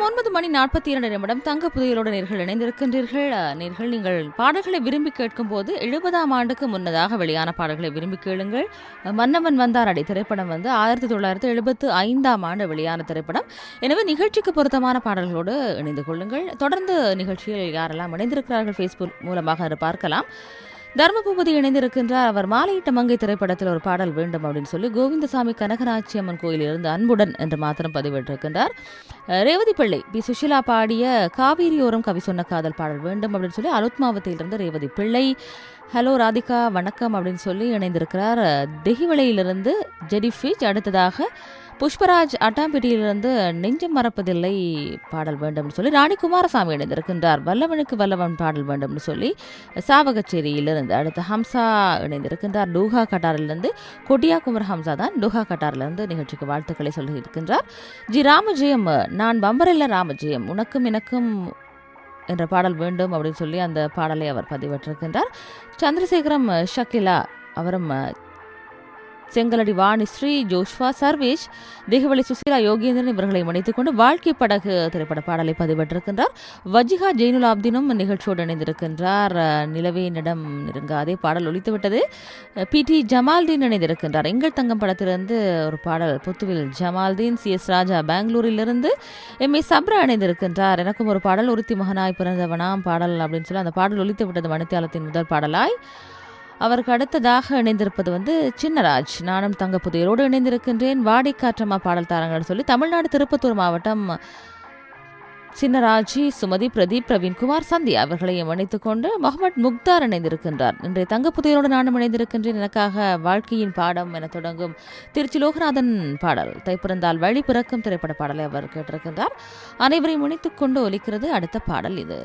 9:42 தங்க புதையலோடு நேர்கள் இணைந்திருக்கின்றீர்கள். நேர்கள், நீங்கள் பாடல்களை விரும்பி கேட்கும் போது 70ஆம் ஆண்டுக்கு முன்னதாக வெளியான பாடல்களை விரும்பி கேளுங்கள். மன்னவன் வந்தாரடி திரைப்படம் 1975ஆம் ஆண்டு வெளியான திரைப்படம். எனவே நிகழ்ச்சிக்கு பொருத்தமான பாடல்களோடு இணைந்து கொள்ளுங்கள். தொடர்ந்து நிகழ்ச்சியில் யாரெல்லாம் இணைந்திருக்கிறார்கள் ஃபேஸ்புக் மூலமாக பார்க்கலாம். தர்மபூபதி இணைந்திருக்கின்றார். அவர் மாலையிட்ட மங்கை திரைப்படத்தில் ஒரு பாடல் வேண்டும் அப்படின்னு சொல்லி கோவிந்தசாமி கனகராட்சி அம்மன் கோயிலிருந்து அன்புடன் என்று மாத்திரம் பதிவிட்டிருக்கின்றார். ரேவதி பிள்ளை பி சுஷிலா பாடிய காவேரியோரம் கவி சொன்ன காதல் பாடல் வேண்டும் அப்படின்னு சொல்லி அலுத்மாவத்திலிருந்து ரேவதி பிள்ளை. ஹலோ ராதிகா வணக்கம் அப்படின்னு சொல்லி இணைந்திருக்கிறார். தெஹிவளையிலிருந்து ஜெடிஃபிச். அடுத்ததாக புஷ்பராஜ் அட்டாம்பேட்டியிலிருந்து நெஞ்சம் மறப்பதில்லை பாடல் வேண்டும் சொல்லி ராணி குமாரசாமி இணைந்திருக்கின்றார். வல்லவனுக்கு வல்லவன் பாடல் வேண்டும் சொல்லி சாவகச்சேரியிலிருந்து. அடுத்து ஹம்சா இணைந்திருக்கின்றார் டூஹா கட்டாரிலிருந்து. கொடியா குமர் ஹம்சா தான் டூஹா கட்டாரிலிருந்து நிகழ்ச்சிக்கு வாழ்த்துக்களை சொல்லி இருக்கின்றார். ஜி ராமஜெயம், நான் பம்பரில்ல ராமஜெயம் உனக்கும் எனக்கும் என்ற பாடல் வேண்டும் அப்படின்னு சொல்லி அந்த பாடலை அவர் பதிவிட்டிருக்கின்றார். சந்திரசேகரம் ஷக்கிலா அவரும் செங்கலடி வாணி ஸ்ரீ ஜோஷ்வா சர்வேஷ் தேகவழி சுசீலா யோகேந்திரன் இவர்களை இணைத்துக் கொண்டு வாழ்க்கை படகு திரைப்பட பாடலை பதிவிட்டிருக்கின்றார். வஜிகா ஜெயினுல் ஆப்தினும் நிகழ்ச்சியோடு இணைந்திருக்கின்றார். நிலவே நிடம் நெருங்காதே பாடல் ஒலித்துவிட்டது. PT ஜமால்தீன் இணைந்திருக்கின்றார். எங்கள் தங்கம் படத்திலிருந்து ஒரு பாடல் புத்துவில் ஜமால்தீன். CS ராஜா பெங்களூரிலிருந்து. MA சப்ரா இணைந்திருக்கின்றார். எனக்கும் ஒரு பாடல் உறுத்தி மகனாய் பிறந்தவனாம் பாடல் அப்படின்னு சொல்லி அந்த பாடல் ஒலித்துவிட்டது மணித்தியாலத்தின் முதல் பாடலாய். அவருக்கு அடுத்ததாக இணைந்திருப்பது சின்னராஜ். நானும் தங்க புதையலோடு இணைந்திருக்கின்றேன். வாடிக்காற்றம்மா பாடல் தாரங்கள் சொல்லி தமிழ்நாடு திருப்பத்தூர் மாவட்டம் சின்னராஜி, சுமதி, பிரதீப், பிரவீன்குமார், சந்தியா அவர்களையும் இணைத்துக் கொண்டு முகமது முக்தார் இணைந்திருக்கின்றார். இன்றைய தங்க புதையலோடு நானும் இணைந்திருக்கின்றேன். எனக்காக வாழ்க்கையின் பாடம் என தொடங்கும் திருச்சி லோகநாதன் பாடல் தைப்பிறந்தால் வழி பிறக்கும் திரைப்பட பாடலை அவர் கேட்டிருக்கின்றார். அனைவரையும் இணைத்துக் கொண்டு ஒலிக்கிறது அடுத்த பாடல் இது.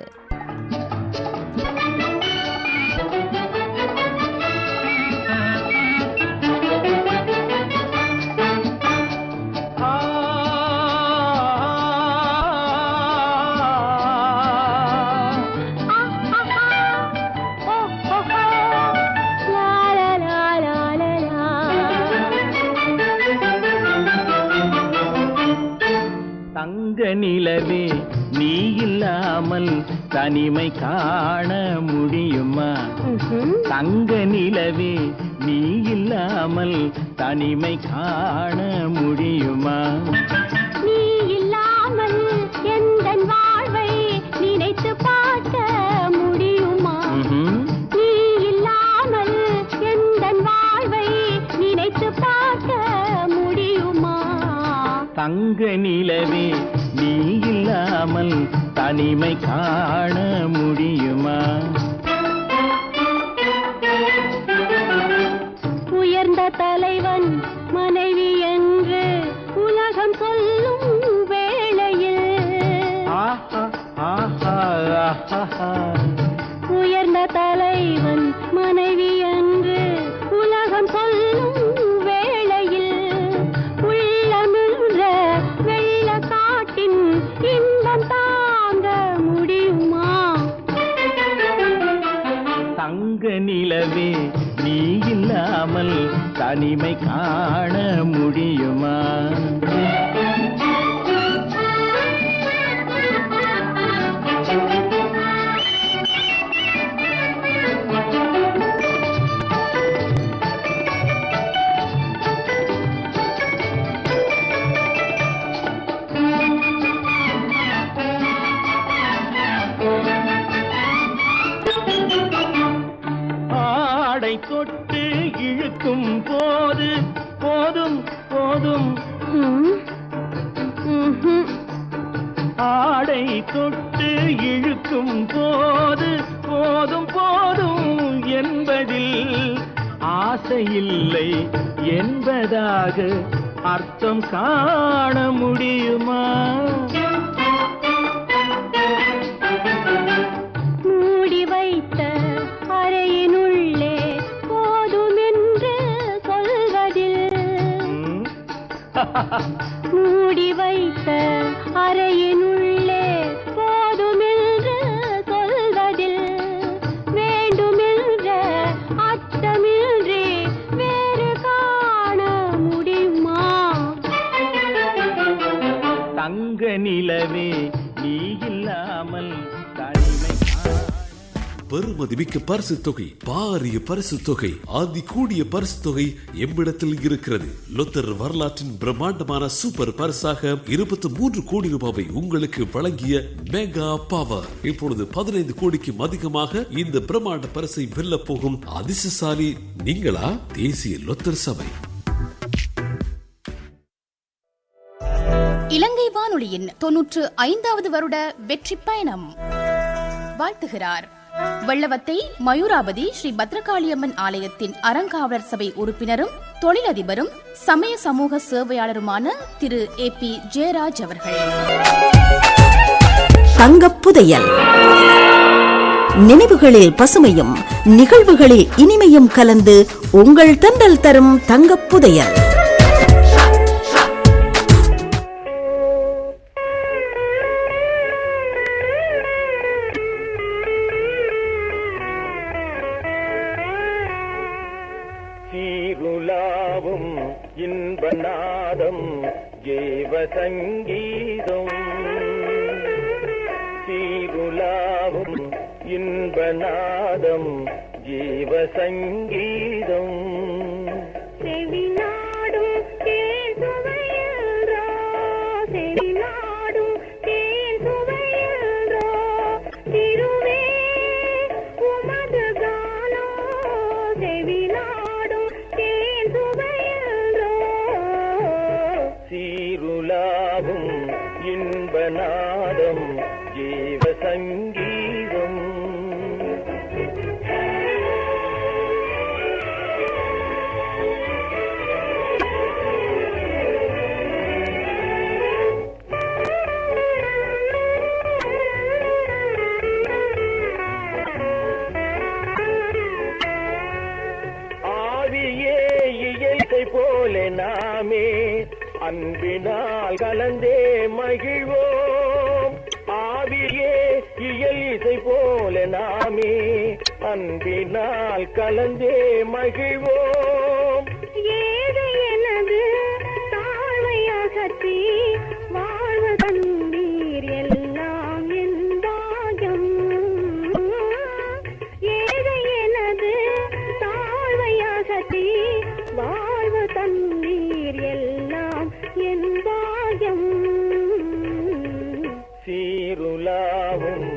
நிலவே நீ இல்லாமல் தனிமை காண முடியுமா? தங்க நிலவே நீ இல்லாமல் தனிமை காண முடியுமா? நீ இல்லாமல் எந்தன் வாழ்வை நினைத்து பார்க்க முடியுமா? நீ இல்லாமல் எந்தன் வாழ்வை நினைத்து பார்க்க முடியுமா? தங்க நிலவே நீ இல்லாமல் தனிமை காண முடியுமா? உயர்ந்த தலைவன் மனைவி என்று உலகம் சொல்லும் வேளையில் உயர்ந்த தலைவன் மனைவி என்று உலகம் சொல்லும் இன்பம் தாங்க முடியுமா? தங்க நிலவே நீ இல்லாமல் தனிமை காண முடியுமா? தொட்டு இழுக்கும் போது போதும் போதும், ஆடை தொட்டு இழுக்கும் போது போதும் போதும் என்பதில் ஆசையில்லை என்பதாக அர்த்தம் காண முடியுமா? மூடி வைத்த அறையினுள்ளே மூடி வைத்த அறையினுள்ளே போதுமென்று சொல்வதில் வேண்டுமென்ற அச்சமின்றி வேறு காண முடியுமா? தங்க நிலவே நீ இல்லாமல் தனிமை பெருமதிமிக்க பரிசு தொகை, பாரிய பரிசு தொகை, ஆதி கூடிய பரிசு தொகை எம்மிடத்தில் இருக்கிறது. லொத்தர் வரலாற்றின் பிரம்மாண்டமான சூப்பர் பரிசாக 23 கோடி ரூபாவை உங்களுக்கு வழங்கிய மெகா பவர் இப்பொழுது 15 கோடிக்கும் அதிகமாக இந்த பிரம்மாண்ட பரிசை வெல்ல போகும் அதிர்ஷ்டசாலி நீங்களா? தேசிய லொத்தர் சபை. இலங்கை வானொலியின் 95வது வருட வெற்றி பயணம் வாழ்த்துகிறார் வெள்ளவத்தை மயூராபதி ஸ்ரீ பத்ரகாளியம்மன் ஆலயத்தின் அறங்காவலர் சபை உறுப்பினரும் தொழிலதிபரும் சமய சமூக சேவையாளருமான திரு AP ஜெயராஜ் அவர்கள். தங்கப்புதையல், நினைவுகளில் பசுமையும் நிகழ்வுகளில் இனிமையும் கலந்து உங்கள் தண்டல் தரும் தங்கப்புதையல். சீருலாவும் இன்பநாதம் ஜீவ சங்கீதம், சீருலாவும் இன்பநாதம் ஜீவ சங்கீதம். செவிநாடும் தேன் சுவையன்றோ, செவிநாடும் தேன் சுவையன்றோ, திருவே உமது கானோ, செவிநாடும் தேன் சுவையன்றோ. சீருலாவும் இன்பநாதம் ஜீவ சங்கீதம். போல நாமே அன்பினால் கலந்தே மகிழ்வோம். ஆவியே இயல் இசை போல நாமே அன்பினால் கலந்தே மகிழ்வோம். ஏது எனது தாழ்வையகற்றி வாழ்வு தந்தீர் எல்லாம் என் பாகம். ஏது எனது தாழ்வையகற்றி வாழ்வு தந்தீர் எல்லாம் என் பாகம். சீருலாவும்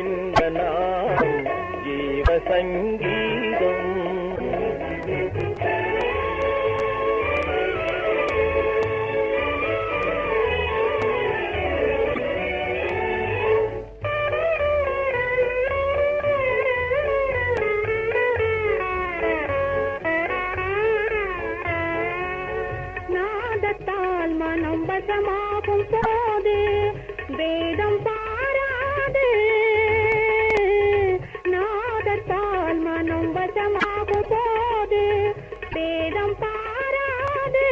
இன்பநாதம் ஜீவ சங்கீதம். நாதத்தால் மனம் வசமாகும் போது வேதம் பாராது. நாதத்தால் மனம் வசமாகும் போது வேதம் பாராது.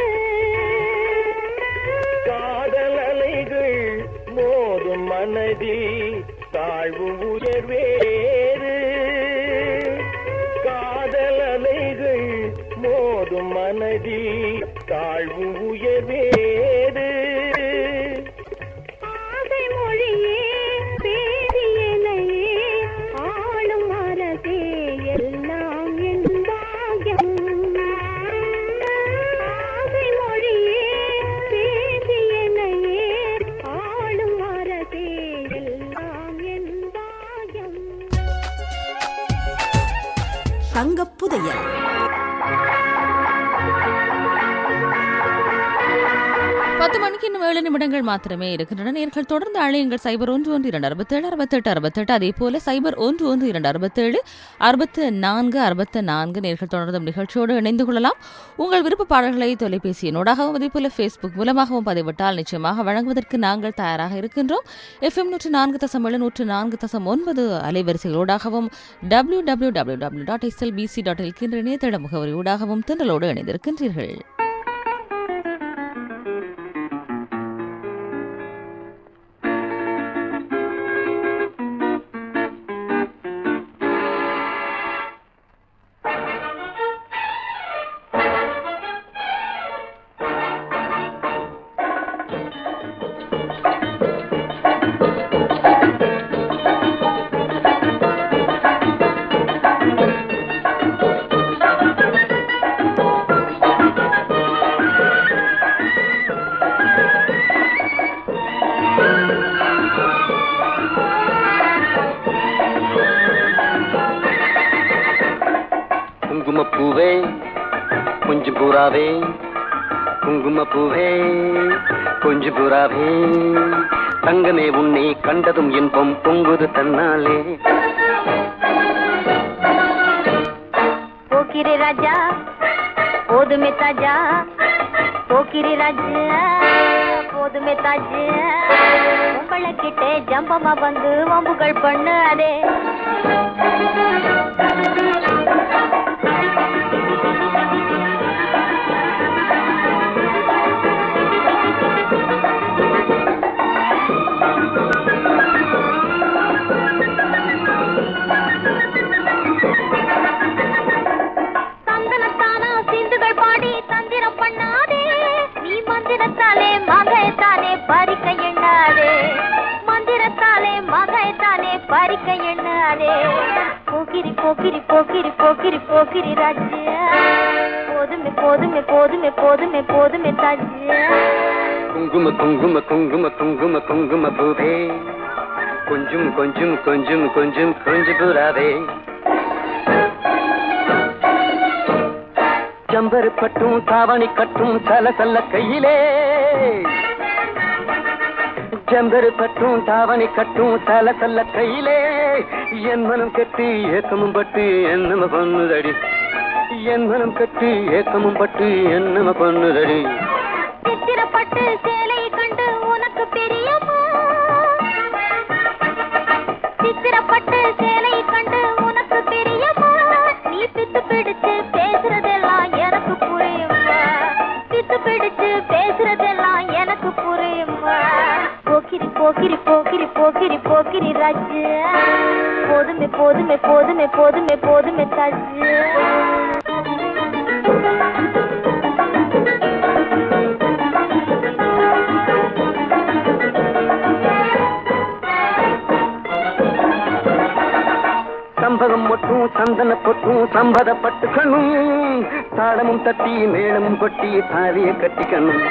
காதல் அலைகள் மோதும் மனதில் தாழ்வு உயர்வேறு. காதல் அலைகள் மோதும் மனதில் தாழ்வு உயர்வேறு. ஆசை மொழியே பேரியனையே ஆளும் அரசே எல்லாம் என் பாகம். ஆசை மொழியே பேரியனையே ஆளும் அரசே எல்லாம் என் பாகம். தங்கப்புதையல். பத்து மணிக்கு இன்னும் 7 நிமிடங்கள் மாத்திரமே இருக்கின்றன. நேர்கள் தொடர்ந்து அழையுங்கள். 0112676868, அதே போல 0112676464. நேர்கள் தொடர்ந்தும் நிகழ்ச்சியோடு இணைந்து கொள்ளலாம். உங்கள் விருப்ப பாடல்களை தொலைபேசியினூடாகவும் அதே போல Facebook மூலமாகவும் பதிவிட்டால் நிச்சயமாக வழங்குவதற்கு நாங்கள் தயாராக இருக்கின்றோம். FM 104.7 104.9 அலைவரிசைகளோடாகவும் www.slbc.lk என்ற இணையதள முகவரியூடாகவும் திண்டலோடு இணைந்திருக்கின்றீர்கள். புறாவே குங்கும பூவே கொஞ்சு புறாவே தங்கமே உன்னை கண்டதும் இன்பம் பொங்குது தன்னாலே. போக்கிரி ராஜா போதுமே தாஜா, போக்கிரி ராஜா போதுமே தாஜா, உங்களை கிட்டே ஜம்பமா வந்து வம்புகள் பண்ணு அதே. தந்தனத்தானா சிந்துகள் பாடி தந்திரம் பண்ணாதே, நீ மந்திரத்தாலே மகைத்தானே பறிக்க எண்ணாதே, மந்திரத்தாலே மகைத்தானே பறிக்க எண்ணாதே. போக்கிரி போக்கிரி போக்கிரி போக்கிரி போக்கிரி ராஜா, போதுமே போதுமே போதுமே போதுமே போதுமே தாஜா. குங்கும குங்கும குங்கும குங்கும குங்கும பூவே கொஞ்சம் கொஞ்சம் கொஞ்சம் கொஞ்சம் கொஞ்சு புறாவே. ஜம்பரு பட்டும் தாவணி கட்டும் சல சல்ல கையிலே, ஜம்பரு பட்டும் தாவணி கட்டும் சல சல்ல கையிலே, என் மனம் கட்டி ஏக்கமும் பட்டு என்னம பண்ணுதடி, என் மனம் கட்டி ஏக்கமும் பட்டு என்னம பண்ணுதடி. சித்திரப்பட்டு சேலை கண்டு உனக்கு பிரியமா, சித்திரப்பட்டு சேலை கண்டு உனக்கு பிரியமா, நீ பித்து பிடிச்சு பேசுறதெல்லாம் எனக்கு புரியுமா, பித்து பிடிச்சு பேசுறதெல்லாம் எனக்கு புரியுமா. போக்கிரி போக்கிரி போக்கிரி போக்கிரி போக்கிரி ராஜா, போதுமே போதுமே போதுமே போதுமே போதுமே தாஜா. சம்பகம் மொட்டும் சந்தன பொட்டும் சம்பதப்பட்டுக்கணும், தாளமும் தட்டி மேளமும் கொட்டி தாலிய கட்டிக்கணும்,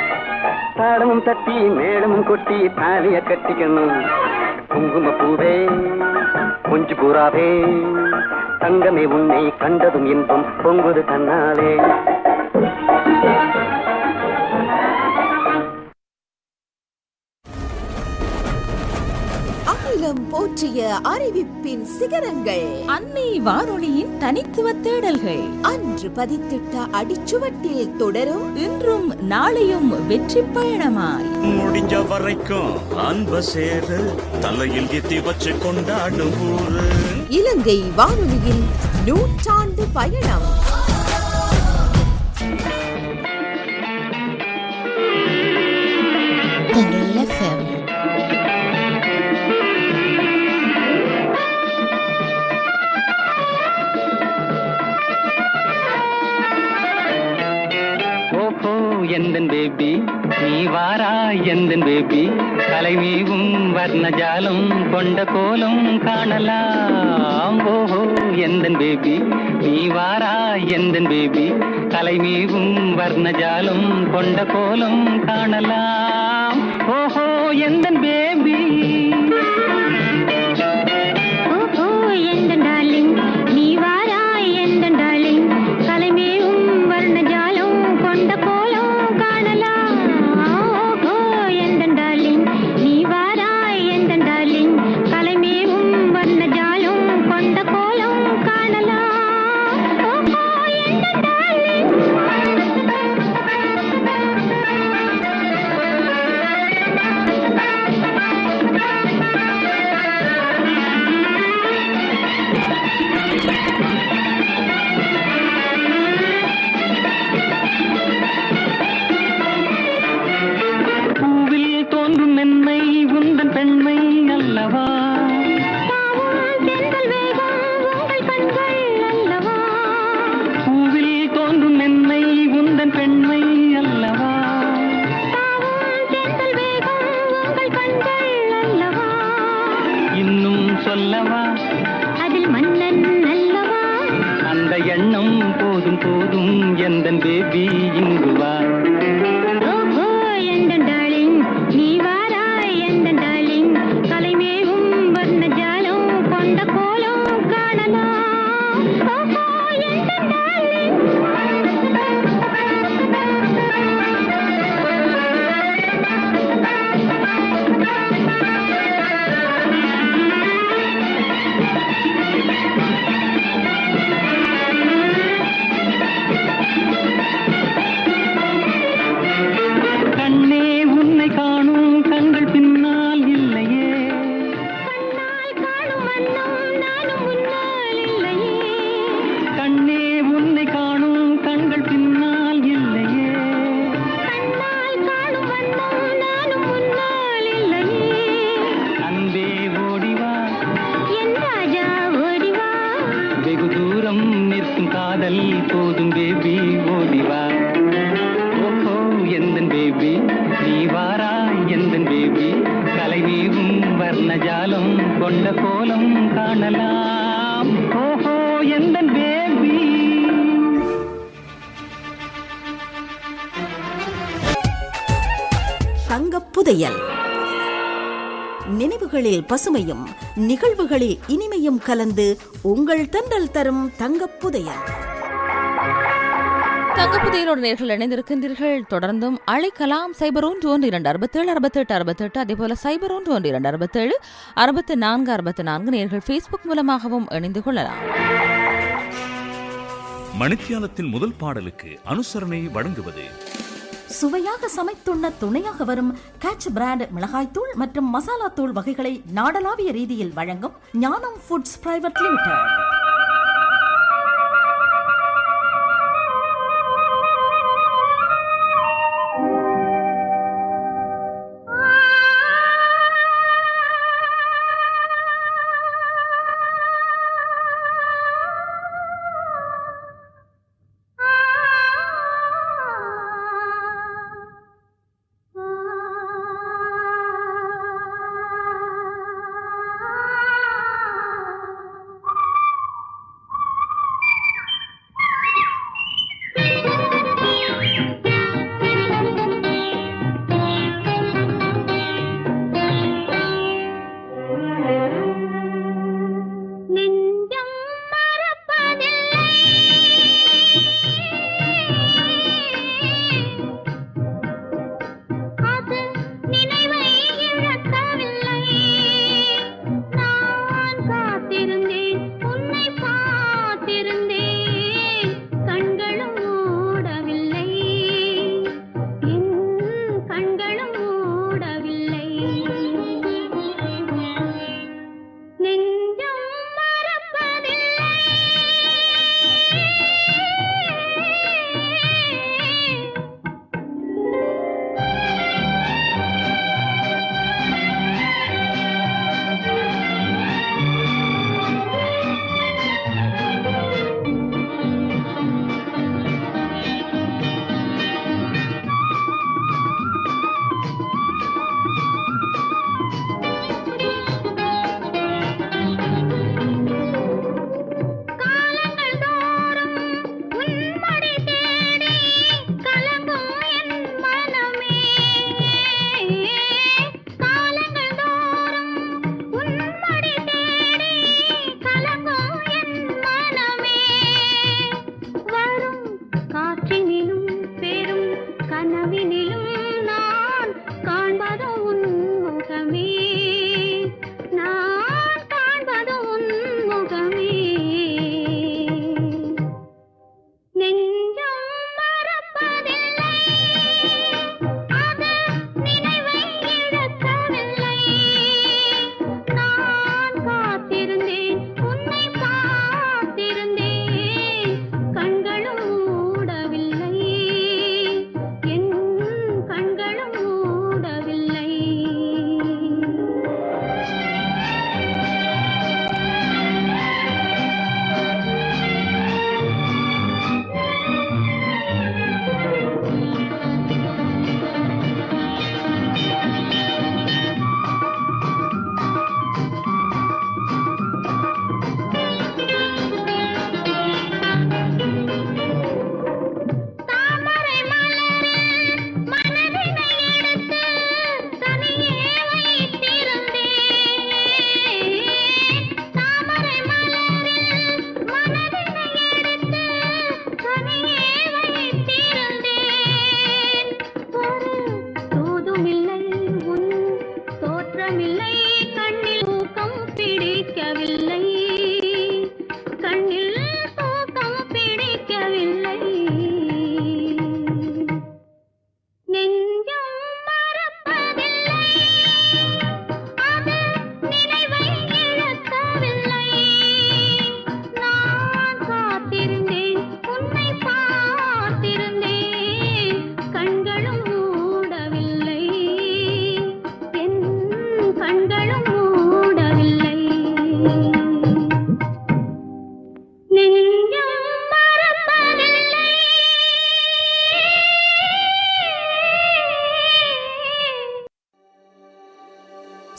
தாளமும் தட்டி மேளமும் கொட்டி தாலிய கட்டிக்கணும். குங்கும பூவே கொஞ்சு புறாவே தங்கமே உன்னை கண்டதும் இன்பம் பொங்குது தன்னாலே. அகிலம் போற்றிய அறிவிப்பின் சிகரங்கள், அன்னை வானொலியின் தனித்துவ தேடல்கள், அன்று பதித்திட்ட அடிச்சுவட்டில் தொடரும் இன்றும் நாளையும் வெற்றி பயணமாய் முடிஞ்ச வரைக்கும் அன்ப சேரு தலையில் எத்தி வச்சு கொண்டாடும் ஊரு இலங்கை வானொலியின் நூற்றாண்டு பயணம். ஓஹோ எந்தன் பேபி நீ வாரா எந்தன் பேபி, கலைவீவும் வர்ணஜாலம் கொண்ட கோலம் காணலாம். ஓஹோ எந்தன் பேபி நீ வாரா எந்தன் பேபி, கலைவீவும் வர்ணஜாலம் கொண்ட கோலம் காணலாம். ஓஹோ எந்தன் பேபி. ஓஹோ எந்தன் டார்லிங் நீ வாராய் எந்தன் டார்லிங், கலைமேவும் வர்ணஜாலம் கொண்ட கோலம் காணலாம். ஓஹோ எந்தன் டார்லிங் நீ வாராய் எந்தன் டார்லிங், கலைமேவும் வர்ணஜாலம் கொண்ட கோலம் காணலாம். ஓஹோ எந்தன் டார்லிங். கோலம் காணலாம். ஓஹோ எந்த பேபி. தங்கப் புதையல். நினைவுகளில் பசுமையும் நிகழ்வுகளில் இனிமையும் கலந்து உங்கள் தென்றல் தரும் தங்கப் புதையல். தங்கப்புதையலோடு நேர்கள் இணைந்திருக்கின்றீர்கள். தொடர்ந்தும் அழைக்கலாம். 0112676868 அதேபோல 0112676464 நேர்கள் ஃபேஸ்புக் மூலமாகவும் இணைந்து கொள்ளலாம். மணித்தியாலத்தின் முதல் பாடலுக்கு அனுசரணை வழங்குவது சுவையாக சமைத்துண்ண துணையாக வரும் கேட்ச் பிராண்ட் மிளகாய்த்தூள் மற்றும் மசாலா தூள் வகைகளை நாடளாவிய ரீதியில் வழங்கும் ஞானம் ஃபுட்ஸ் பிரைவேட் லிமிடெட்.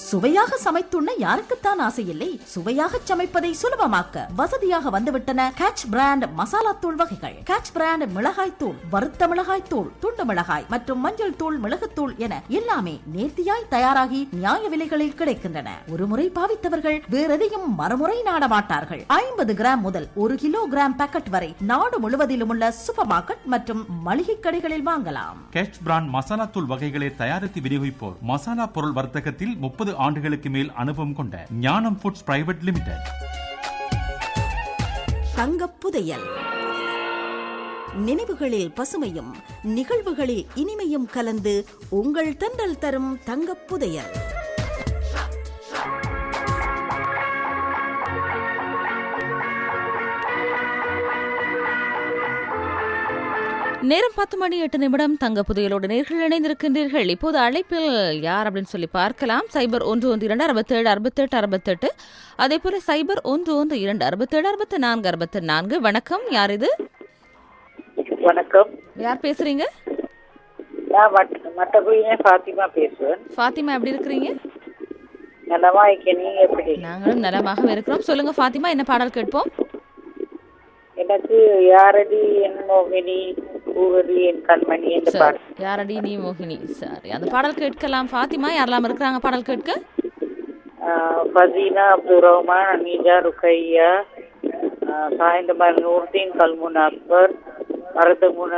சுவையாக சமைத்துண்ண யாருக்குத்தான் ஆசை இல்லை? சுவையாக சமைப்பதை சுலபமாக்க வசதியாக வந்துவிட்டன கேட்ச் பிராண்ட் மசாலா தூள் வகைகள். கேட்ச் பிராண்ட் மிளகாய் தூள், வறுத்த மிளகாய் தூள், துண்டு மிளகாய் மற்றும் மஞ்சள் தூள், மிளகுத்தூள் என எல்லாமே நேர்த்தியாய் தயாராகி நியாய விலைகளில் கிடைக்கின்றன. ஒருமுறை பாவித்தவர்கள் வேறெதையும் மறுமுறை நாட மாட்டார்கள். 50 கிராம் முதல் 1 கிலோகிராம் பாக்கெட் வரை நாடு முழுவதிலும் உள்ள சூப்பர் மார்க்கெட் மற்றும் மளிகை கடைகளில் வாங்கலாம். கேட்ச் பிராண்ட் மசாலா தூள் வகைகளை தயாரித்து விநியோகிப்போர் மசாலா பொருள் வர்த்தகத்தில் 30 ஆண்டுகளுக்கு மேல் அனுபவம் கொண்ட ஞானம் ஃபுட்ஸ் பிரைவேட் லிமிடெட். தங்கப் புதையல். நினைவுகளில் பசுமையும் நிகழ்வுகளில் இனிமையும் கலந்து உங்கள் தண்டல் தரும் தங்கப் புதையல். நேரம் 10:08 தங்க புதையலோடு நேர்கள் இணைந்திருக்கின்றீர்கள். இப்போது அழைப்பில் யார் அப்படின்னு சொல்லி பார்க்கலாம். 0112676868, அதே போல 0112676464. வணக்கம், யார் இது? வணக்கம், யார் பேசுறீங்க? நான் மட்டக்குழியில ஃபாத்திமா பேசுறேன். ஃபாத்திமா, எப்படி இருக்கிறீங்க? நலமா இருக்கேன், நீங்க எப்படி? நாங்களும் நலமாக இருக்கிறோம். சொல்லுங்க ஃபாத்திமா, என்ன பாடல் கேட்போம்? எனக்கு யாரடி என் மோகினி பூவதி என் கண்மணி என்ற பாடல். யாரடி நீ மோகினி. சரி, அந்த பாடல் கேட்கலாம். ஃபாத்திமா, யாரெல்லாம் இருக்கிறாங்க பாடல் கேட்க? ஃபசீனா, அப்துல் ரஹ்மான், அனீஜா, ருக்கையா, சாயந்தரம் நூர்தீன், கல்முன் அக்பர், மருதமுன.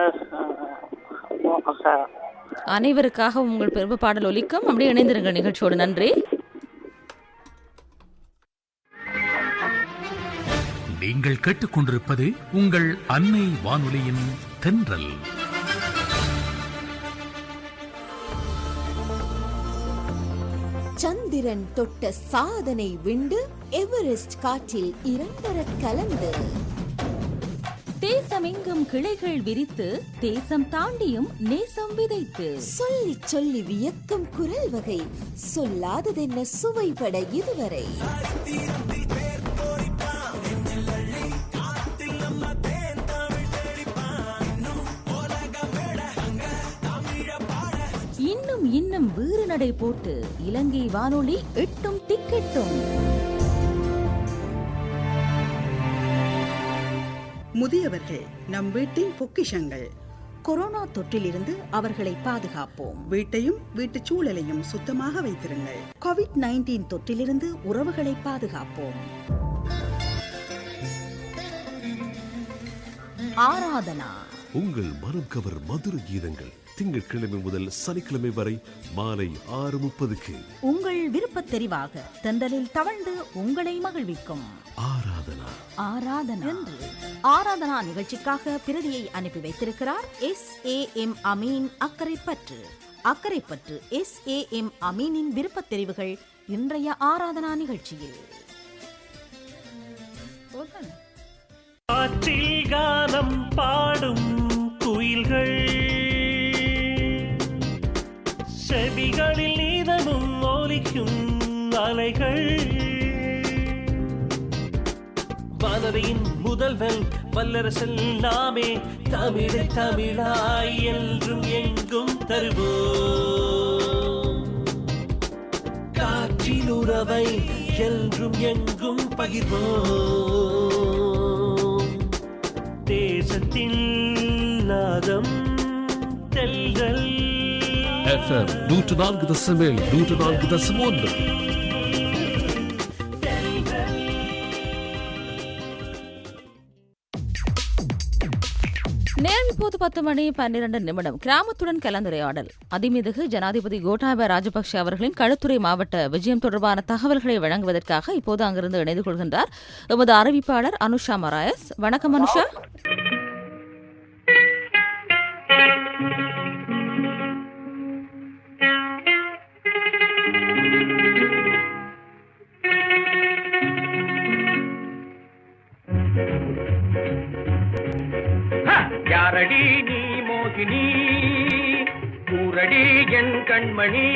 அனைவருக்காக உங்கள் பெருமை பாடல் ஒலிக்கும். அப்படியே இணைந்திருங்கள் நிகழ்ச்சியோடு. நன்றி. நீங்கள் கேட்டுக்கொண்டிருப்பது உங்கள் அன்னை வானொலியின் தென்றல். சந்திரன் தொட்ட சாதனை விண்டு எவரெஸ்ட் காற்றில் 2 கலந்து தேசமெங்கும் கிளைகள் விரித்து தேசம் தாண்டியும் நேசம் விதைத்து சொல்லி சொல்லி வியக்கும் குரல் வகை சொல்லாததென்ன சுவைபட இதுவரை. இன்னும் இன்னும் வீறு நடை போட்டு இலங்கை வானொலி எட்டும் திக்கெட்டும். முதியவர்கள் நம் வீட்டின் பொக்கிஷங்கள். கொரோனா தொற்றிலிருந்து அவர்களை பாதுகாப்போம். வீட்டையும் வீட்டு சூழலையும் சுத்தமாக வைத்திருங்கள். COVID-19 தொற்றிலிருந்து உறவுகளை பாதுகாப்போம். ஆராதனா. உங்கள் மனம் கவர் மதுர கீதங்கள் திங்கட்கிழமை முதல் சனிக்கிழமை வரை மாலை 6:30. உங்கள் விருப்ப தெரிவாக தென்றலில் தவழ்ந்து உங்களை மகிழ்விக்கும் ஆராதனா. ஆராதனா என்று ஆராதனா நிகழ்ச்சிக்காக பிரதியை அனுப்பி வைத்திருக்கிறார் SAM அமீன் அக்கரைப்பற்று. அக்கரைப்பற்று SAM அமீனின் விருப்ப தெரிவுகள் இன்றைய ஆராதனா நிகழ்ச்சியில். காற்றில் கானம் பாடும் குயில்கள், செவிகளில் நீதமும் ஒலிக்கும் அலைகள், வானொலியின் முதல்வன் வல்லரசன் நாமே, தமிழை தமிழாய் என்றும் எங்கும் தருவோம். காற்றின் உறவை என்றும் எங்கும் பகிர்வோம். தேசத்தின் நாதம் தெல்கள் FM 104.7 104.1. நேரம் இப்போது 10:12. கிராமத்துடன் கலந்துரையாடல். அதிமிகு ஜனாதிபதி கோட்டாபய ராஜபக்ஷ அவர்களின் களுத்துறை மாவட்ட விஜயம் தொடர்பான தகவல்களை வழங்குவதற்காக இப்போது அங்கிருந்து இணைந்து கொள்கின்றார் எமது அறிவிப்பாளர் அனுஷா மராயஸ். வணக்கம் அனுஷா. யாரடி நீ மோகினி கூரடி என் கண்மணி,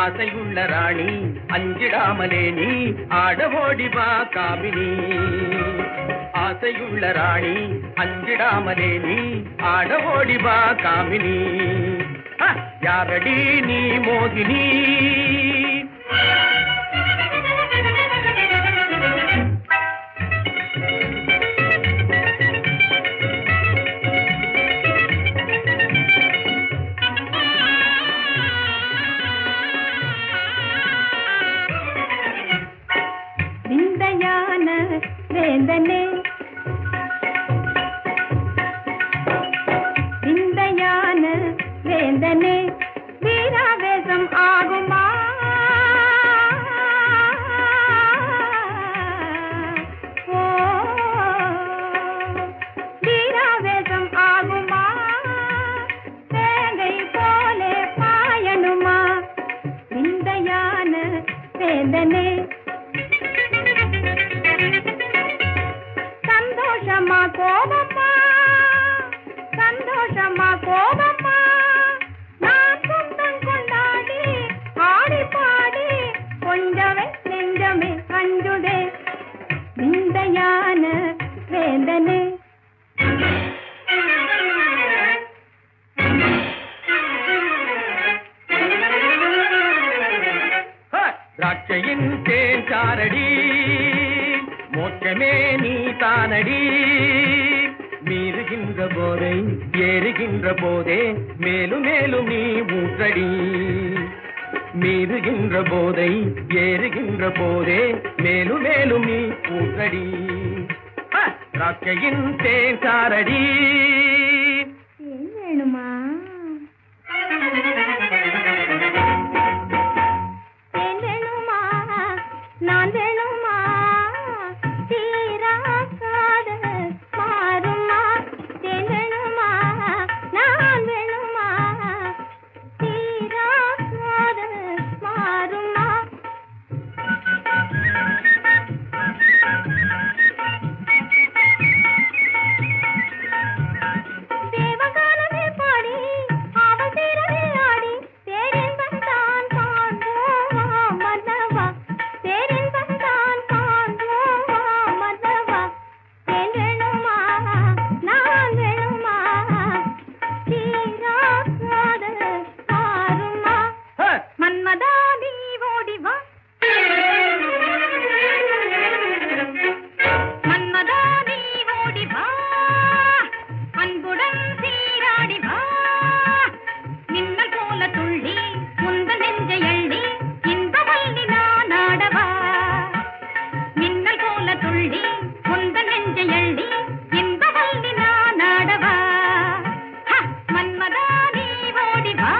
ஆசையுள்ள ராணி அஞ்சிடாமலே நீ ஆடவோடி வா காமினி. ஆசையுள்ள ராணி அஞ்சிடாமலே நீ ஆடவோடி வா காமினி. யாரடி நீ மோகினி. வீராவேசம் ஆகுமா ஓ வீராவேசம் ஆகுமா வேங்கை போலே பாயணுமா விந்தையான வேந்தனே சந்தோஷமா கோபமா சந்தோஷமா கோபமா நான் சொந்தம் கொண்டாடி ஆடி பாடி கொஞ்சமே நெஞ்சமே அஞ்சுதே விந்தையான வேந்தனே திராட்சையின் தேன் சாரடி மோட்சமே நீ தானடி மீறுகின்ற போதை ஏறுகின்ற போதே மேலும் மேலும் நீ ஊற்றடி மீறுகின்ற போதை ஏறுகின்ற போதே மேலும் மேலும் நீ ஊற்றடி திராட்சையின் தேன் சாரடி வேணுமா நான் வேணுமா தீராக்காத மாறுமா வேணுமா நான் வேணுமா தீராக்காத மாறுமா தேவகானமே பாடி அவள் தீரவே ஆடி தேரின்பம் தான் காண்போமா மன்னவா தேரின்பம் தான் காண்போமா மன்னவா வேணுமா நான் வேணுமா தீராக்காத மாறுமா மன்மதா நீ ஓடி வா மன்மதா நீ ஓடி வா அன்புடன் சீராடி வா மின்னல் போல துள்ளி முந்த நெஞ்சை அள்ளி இந்த வள்ளி நான் ஆடவா மின்னல் போல துள்ளி முந்த நெஞ்சை அள்ளி இந்த வள்ளி நான் ஆடவா மன்மதா நீ ஓடி வா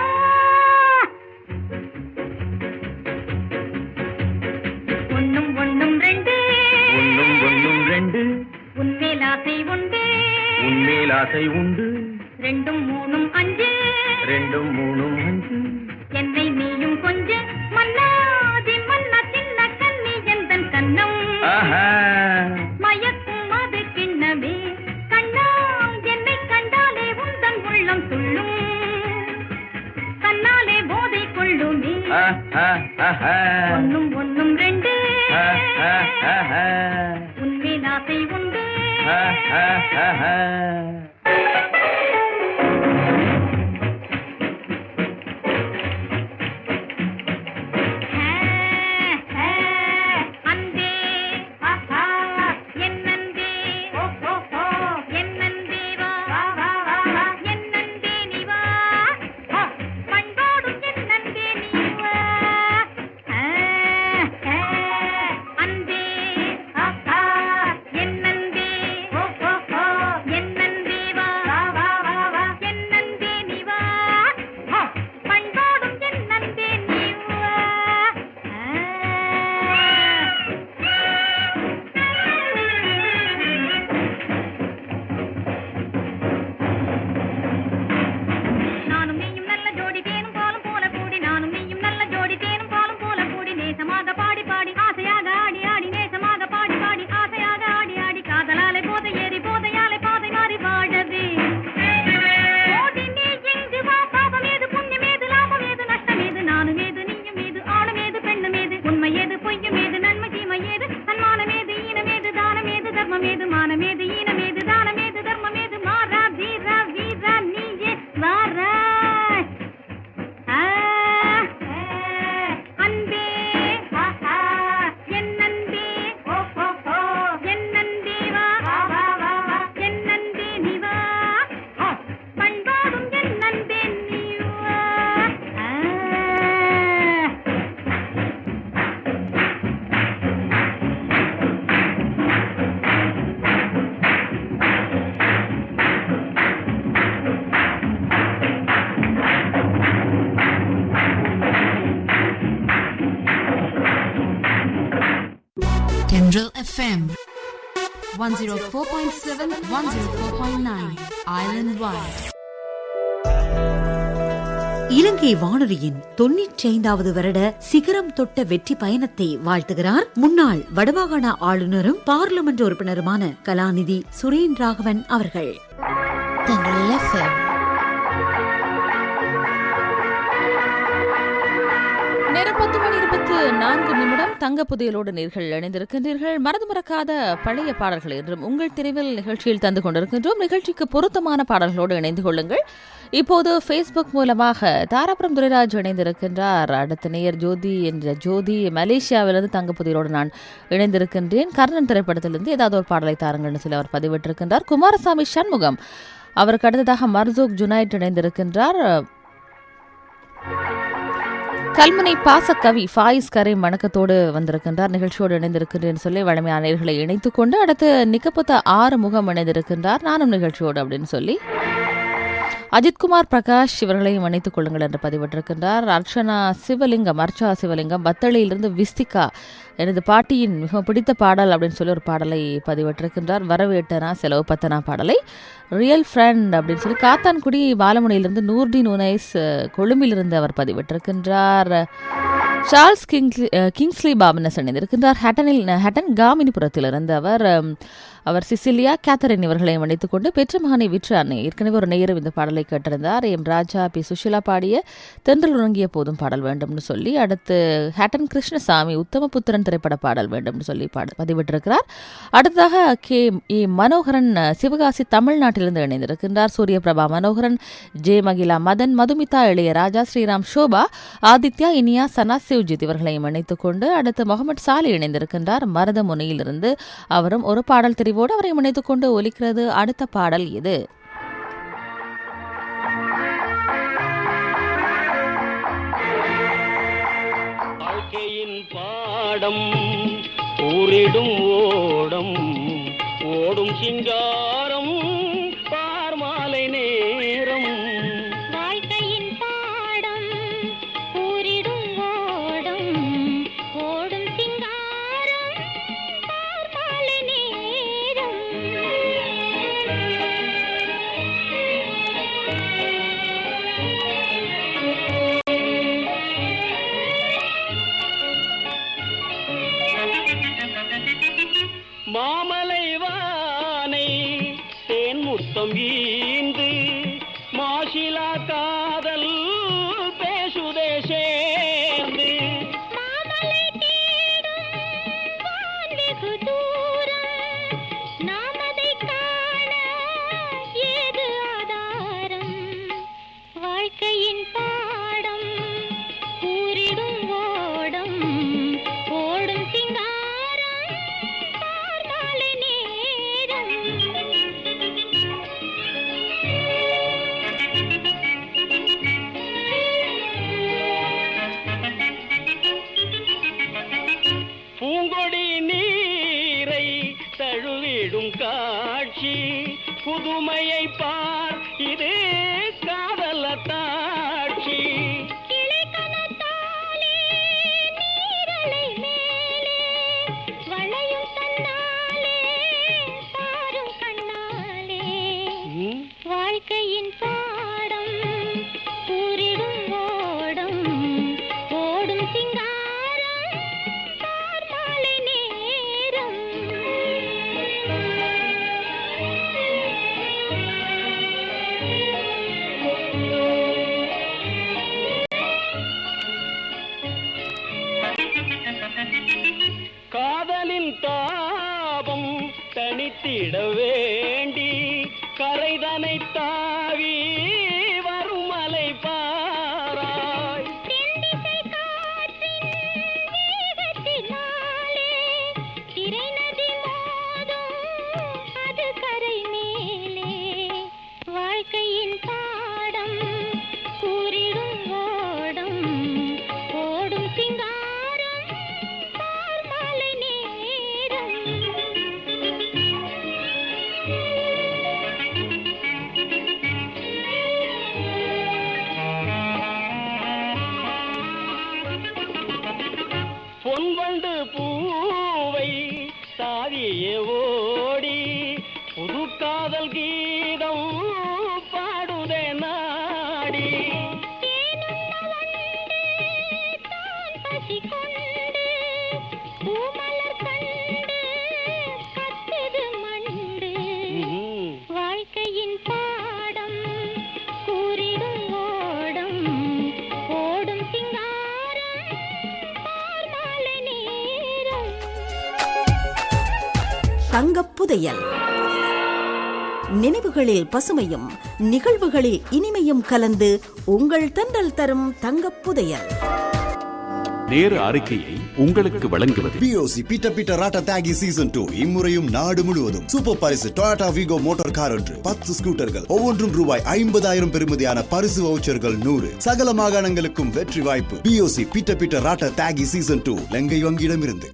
ஒண்ணும் ஒண்ணும் ரெண்டு ஒன்னும் ஒன்னும் ரெண்டு உன்மேல் ஆசை உண்டு உன்மேல் ஆசை உண்டு ரெண்டும் மூணும் அஞ்சு ரெண்டும் மூணும் அஞ்சு என்னை நீயும் கொஞ்சு மன்னாதி மன்னா சின்ன கண்ணி எந்தன் கண்ணம் ஆஹா மயக்கும் அது கிண்ணமே கண்ணா என்னை கண்டாலே உந்தன் உள்ளம் துள்ளும் கண்ணாலே போதை கொள்ளுமே ஒன்னும் ஒன்னும் ரெண்டு உன்மேல் ஆசை உண்டு அன்பே ஆஹா என்னன்பே என்னன்பே வா என்னன்பே நீ வா பண்பாடும் என்னன்பே நீ வா அன்பே ஆஹா என்னன்பே என்னன்பே Tendril FM 104.7, 104.9 Island Wide. இலங்கை வானொலியின் 95வது வருட சிகரம் தொட்ட வெற்றி பயணத்தை வாழ்த்துகிறார் முன்னாள் வடமாகாண ஆளுநரும் பார்லிமெண்ட் உறுப்பினருமான கலாநிதி சுரேன் ராகவன் அவர்கள். நேரம் 10:24 தங்க புதையலோடு நேர்கள் இணைந்திருக்கின்றீர்கள். மறந்து மறக்காத பழைய பாடல்கள் என்றும் உங்கள் தெரிவில் நிகழ்ச்சியில் தந்து கொண்டிருக்கின்றோம். நிகழ்ச்சிக்கு பொருத்தமான பாடல்களோடு இணைந்து கொள்ளுங்கள். இப்போது ஃபேஸ்புக் மூலமாக தாராபுரம் துரைராஜ் இணைந்திருக்கின்றார். அடுத்த நேயர் ஜோதி என்ற ஜோதி மலேசியாவிலிருந்து தங்க புதையலோடு நான் இணைந்திருக்கின்றேன். கர்ணன் திரைப்படத்திலிருந்து ஏதாவது ஒரு பாடலை தாருங்கள்னு சொல்லி அவர் பதிவிட்டிருக்கின்றார். குமாரசாமி சண்முகம் அவருக்கு அடுத்ததாக மர்சூக் ஜுனைட் இணைந்திருக்கின்றார். கல்முனை பாசக்கவி ஃபாயிஸ் கரை வணக்கத்தோடு வந்திருக்கின்றார். நிகழ்ச்சியோடு இணைந்திருக்கின்றேன் சொல்லி வழமையான நேயர்களை இணைத்துக் கொண்டு அடுத்து நிக்கப்புத்த 6 முகம் இணைந்திருக்கின்றார். நானும் நிகழ்ச்சியோடு அப்படின்னு சொல்லி அஜித்குமார் பிரகாஷ் இவர்களையும் இணைத்துக் கொள்ளுங்கள் என்று பதிவிட்டிருக்கின்றார். அர்ச்சனா சிவலிங்கம் பத்தளையிலிருந்து விஸ்திகா எனது பாட்டியின் மிகவும் பிடித்த பாடல் அப்படின்னு சொல்லி ஒரு பாடலை பதிவிட்டிருக்கின்றார். வரவேட்டனா செலவு பத்தனா பாடலை ரியல் ஃப்ரெண்ட் அப்படின்னு சொல்லி காத்தான்குடி பாலமுனையிலிருந்து நூர்டின் உனைஸ் கொழும்பிலிருந்து அவர் பதிவிட்டிருக்கின்றார். சார்ல்ஸ் கிங்ஸ்லி பாபனஸ் இணைந்திருக்கின்றார். ஹட்டன் காமினிபுரத்திலிருந்து அவர் சிசிலியா கேத்தரின் இவர்களையும் இணைத்துக் கொண்டு பெற்ற மகனை விற்று அன்னை ஏற்கனவே ஒரு நேரம் இந்த பாடலை கேட்டிருந்தார். எம் ராஜா பி சுஷிலா பாடிய தென்றல் உறங்கிய போதும் பாடல் வேண்டும்னு சொல்லி அடுத்து ஹட்டன் கிருஷ்ணசாமி உத்தமபுத்திரன் திரைப்பட பாடல் வேண்டும்னு சொல்லி பதிவிட்டிருக்கிறார். அடுத்ததாக கே மனோகரன் சிவகாசி தமிழ்நாட்டிலிருந்து இணைந்திருக்கின்றார். சூரியபிரபா மனோகரன், ஜே மகிலா மதன், மதுமிதா இளையராஜா, ஸ்ரீராம் ஷோபா, ஆதித்யா, இனியா, சனா சிவ்ஜித் இவர்களையும் இணைத்துக் கொண்டு அடுத்து முகமது சாலி இணைந்திருக்கின்றார். மருதமுனையிலிருந்து அவரும் ஒரு பாடல் தெரிவோடு அவரை இணைத்துக் கொண்டு ஒலிக்கிறது. அடுத்த பாடல் இது. வாழ்க்கையின் பாடம் ஊரிடும் ஓடம் ஓடும் சிங்காரம் பார்மாலை நேரம். வாழ்க்கையின் பாடம் ஊரிடும் ஓடம் ஓடும் சிங்காரம் பார்மாலை நேரம். மாமலை வானை தேன் முத்தம் ஈந்து மாசிலா காதல் பேசுதே சேர்ந்து. மாமலை தேடும் வான் வெகு தூரம் நாம் அதை காண ஏது ஆதாரம். வாழ்க்கையின் பாடம் ஊரிடும் ஓடம் ஓடும் சிங்காரம் பார்மாலை நேரம். பூங்கொடி நீரை தழுவிடும் காட்சி புதுமையை பார் இது காதல தாட்சி. கிளைக்கணத்தாலே நீரலை மேலே வளையும் தன்னாலே பாரும் கண்ணாலே. வாழ்க்கையின் பாடம் ஊரிடும் ஓடம் ஓடும் சிங்காரம் பார்மாலை நேரம். காதலின் தாபம் தனித்திட வேண்டி கரைதனை தாவி வருமலை பாராய். தென்திசை காற்றின் வேகத்தினாலே திரை நதி மோதும் அது கரை மேலே. வாழ்க்கையின் பாடம் கூறிடும் ஓடம் ஓடும் சிங்காரம் பார்மாலை நேரம். பொன்வண்டு பூவை பேசிக்கொண்டு பூமலர் கண்டு கத்தது மண்டு வாழ்க்கையின் பாடம் கூறிடும் ஓடம் ஓடும் சிங்காரம் பார்மாலை நேரம். தங்கப் புதையல். நினைவுகளில் பசுமையும் நிகழ்வுகளில் இனிமையும் கலந்து உங்கள் தென்றல் தரும் தங்கப் புதையல். நேர அறிக்கையை உங்களுக்கு வழங்குவது பிஓசி பீட்டர் பீட்டர் ராட்டா தாகி சீசன் 2. இம்முறையும் நாடு முழுவதும் சூப்பர் பரிசு டொயோட்டா வீகோ மோட்டார் கார் ஒன்று, 10 ஸ்கூட்டர்கள், ஒவ்வொன்றும் ரூபாய் 50,000 பெறுமதியான பரிசு வவுச்சர்கள் 100. சகல மாகாணங்களுக்கும் வெற்றி வாய்ப்பு. பிஓசி பீட்டர் பீட்டர் ராட்டா தாகி சீசன் 2 இலங்கை வங்கியிடமிருந்து.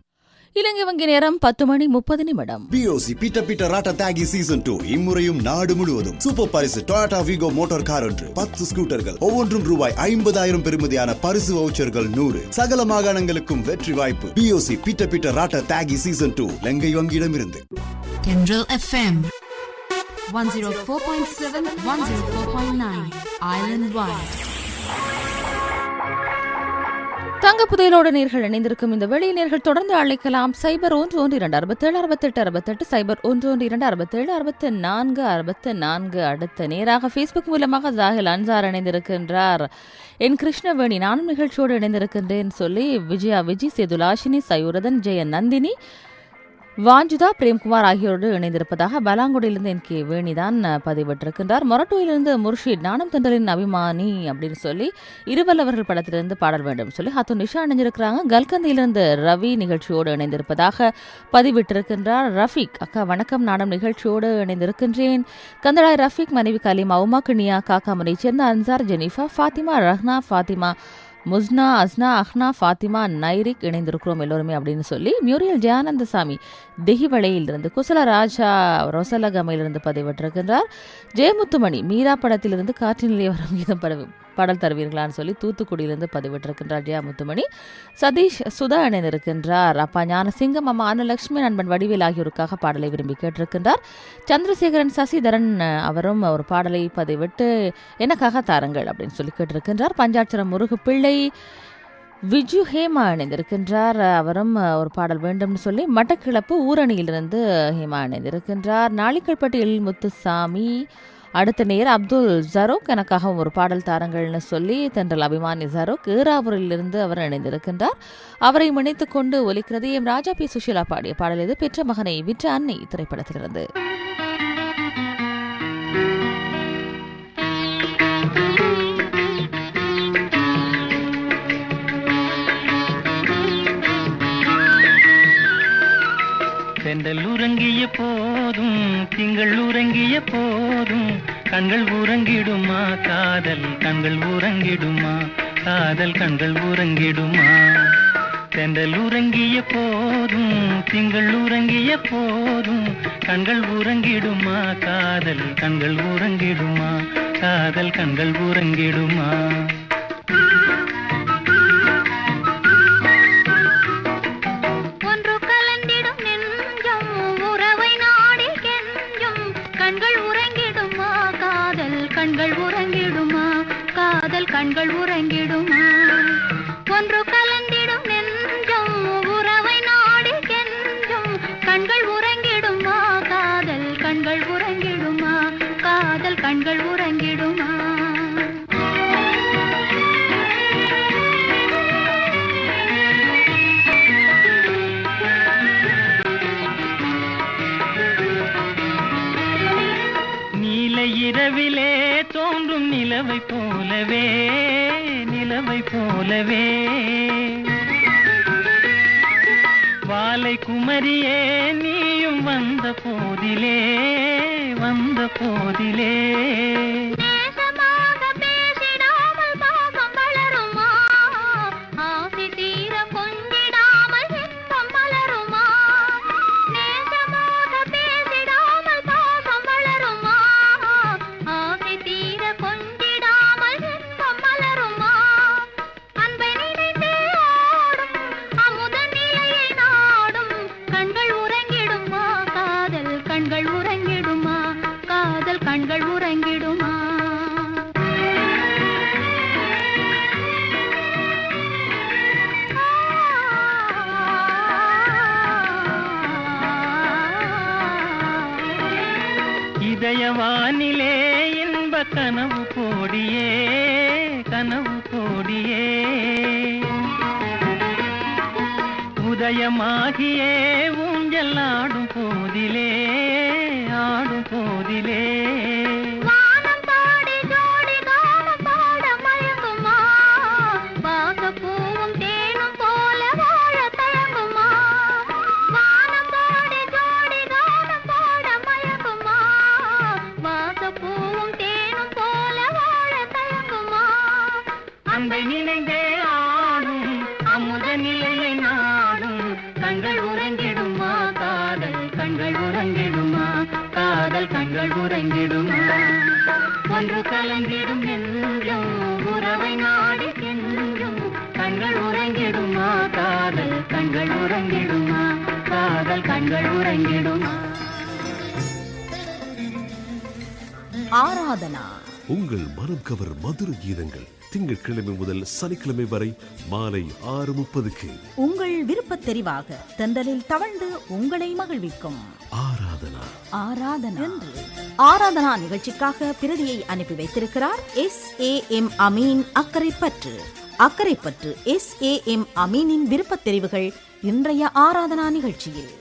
இலங்கை வங்கி நேரம் 10:30 பிஓசி பீட்டர் பீட்டர் ராட்டா தாகி சீசன் 2 இம்முறையும் நாடு முழுவதும் சூப்பர் பரிசு டொயோட்டா வீகோ மோட்டார் கார் ஒன்று, 10 ஸ்கூட்டர்கள், ஒவ்வொன்றும் ரூபாய் 50,000 பெறுமதியான பரிசு வவுச்சர்கள் 100. சகல மாகாணங்களுக்கும் வெற்றி வாய்ப்பு. பிஓசி பீட்டர் பீட்டர் ராட்டா தாகி சீசன் 2 இலங்கை வங்கியிடமிருந்து. Tendril FM 104.7 104.9 Island Wide. தங்க புதையலோடு நேர்கள் இணைந்திருக்கும் இந்த வெளி நேர்கள் தொடர்ந்து அழைக்கலாம். 0112676868 0112676764 அடுத்த நேராக பேஸ்புக் மூலமாக ஜாஹில் அன்சார் இணைந்திருக்கின்றார். என் கிருஷ்ணவேணி நானும் நிகழ்ச்சியோடு இணைந்திருக்கின்றேன் சொல்லி விஜய் சேதுலாஷினி சயூரதன் ஜெயன் நந்தினி வாஞ்சுதா பிரேம்குமார் ஆகியோரோடு இணைந்திருப்பதாக பலாங்குடியிலிருந்து என் கே வேணிதான் பதிவிட்டிருக்கின்றார். மொரட்டோயிலிருந்து முர்ஷித் நானும் தென்றலின் அபிமானி அப்படின்னு சொல்லி இருவல்லவர்கள் படத்திலிருந்து பாடல் வேண்டும் சொல்லி ஹத்து நிஷா இணைஞ்சிருக்கிறாங்க. கல்கந்தியிலிருந்து ரவி நிகழ்ச்சியோடு இணைந்திருப்பதாக பதிவிட்டிருக்கின்றார். ரஃபீக் அக்கா வணக்கம், நானும் நிகழ்ச்சியோடு இணைந்திருக்கின்றேன். கந்தளாய் ரஃபீக் மனைவி கலீமா உமா கிணியா காக்காமனை சேர்ந்த அன்சார் ஜெனிஃபா ஃபாத்திமா ரஹ்னா ஃபாத்திமா முஸ்னா அஸ்னா அஹ்னா ஃபாத்திமா நைரிக் இணைந்திருக்கிறோம் எல்லோருமே அப்படின்னு சொல்லி மியூரியல் ஜெயானந்தசாமி தெஹிவளையிலிருந்து, குசல ராஜா ரொசலகமையிலிருந்து பதிவிட்டிருக்கின்றார். ஜெயமுத்துமணி மீரா படத்திலிருந்து காற்றின் நிலைய வரும் கீதம் பாடல் தருவீர்களான்னு சொல்லி தூத்துக்குடியிலிருந்து பதிவிட்டிருக்கின்றார் ஜெயமுத்துமணி. சதீஷ் சுதா இணைந்திருக்கின்றார். அப்பா ஞானசிங்கம், அம்மா அனுலட்சுமி, நண்பன் வடிவேல் ஆகியோருக்காக பாடலை விரும்பி கேட்டிருக்கின்றார். சந்திரசேகரன் சசிதரன் அவரும் ஒரு பாடலை பதிவிட்டு எனக்காக தாருங்கள் அப்படின்னு சொல்லி கேட்டிருக்கின்றார். பஞ்சாட்சரம் முருகு பிள்ளை விஜு ஹேமா இணைந்திருக்கின்றார். அவரும் ஒரு பாடல் வேண்டும்னு சொல்லி மட்டக்கிளப்பு ஊரணியிலிருந்து ஹேமா இணைந்திருக்கின்றார். நாளிக்கல்பட்டியில் முத்துசாமி அடுத்த நேரம் அப்துல் ஜரோக் எனக்காகவும் ஒரு பாடல் தாரங்கள்னு சொல்லி தென்றல் அபிமானி ஜரோக் ஏறாவூரிலிருந்து அவர் இணைந்திருக்கின்றார். அவரை இணைத்துக் கொண்டு ஒலிக்கிறது எம் ராஜா பி சுஷீலா பாடிய பாடல் இது பெற்ற மகனை விற்ற அன்னை திரைப்படத்திலிருந்து. தென்றல் உறங்கிய போதும் திங்கள் உறங்கிய போதும் கண்கள் உறங்கிடுமா காதல் கண்கள் உறங்கிடுமா காதல் கண்கள் உறங்கிடுமா. தென்றல் உறங்கிய போதும் திங்கள் உறங்கிய போதும் கண்கள் உறங்கிடுமா காதல் கண்கள் உறங்கிடுமா காதல் கண்கள் உறங்கிடுமா. கண்கள் உறங்கிடுமா ஒன்று கலந்திடும் நெஞ்சம் உறவை நாடி கெஞ்சும் கண்கள் உறங்கிடுமா காதல் கண்கள் உறங்கிடுமா காதல் கண்கள் உறங்கிடுமா. நீல இரவிலே தோன்றும் நிலவை போலவே நிலவை போலவே வாலை குமரியே நீயும் வந்த போதிலே வந்த போதிலே கண்கள் உறங்கிடுமா வானிலே இன்ப கனவு கோடியே கனவு கோடியே உதயமாகியே ஊஞ்சல் ஆடும் போதிலே ஆடும் போதிலே வானம் பாடி ஜோடி கானம் பாட மயங்குமா பாகப்பூவும் தேனும் போல வாழ தயங்குமா வானம் பாடி ஜோடி கானம் பாட மயங்குமா பாகப்பூவும் தேனும் போல வாழ தயங்குமா அன்பை நினைந்தே ஆடும் அமுத நிலையை நாடும் கண்கள் உறங்கிடுமா காதல் கண்கள் உறங்கிடுமா காதல் கண்கள் உறங்கிடுமா ஒன்று கலந்திடும் என்றும் உறவை நாடி சென்றும் கண்கள் உறங்கிடுமா காதல் கண்கள் உறங்கிடுமா காதல் கண்கள் உறங்கிடுமா. ஆராதனா உங்கள் மனம் கவர் மதுர கீதங்கள் திங்கட்கிழமை முதல் சனிக்கிழமை வரை மாலை 6:30க்கு உங்கள் விருப்பத் தெரிவாக தென்றலில் தவழ்ந்து உங்களை மகிழ்விக்கும் ஆராதனா ஆராதனா என்று ஆராதனா நிகழ்ச்சிக்காக பிரதியை அனுப்பி வைத்திருக்கிறார் SAM அமீன் அக்கரைப்பற்று. அக்கரைப்பற்று SAM அமீனின் விருப்பத் தெரிவுகள் இன்றைய ஆராதனா நிகழ்ச்சியில்.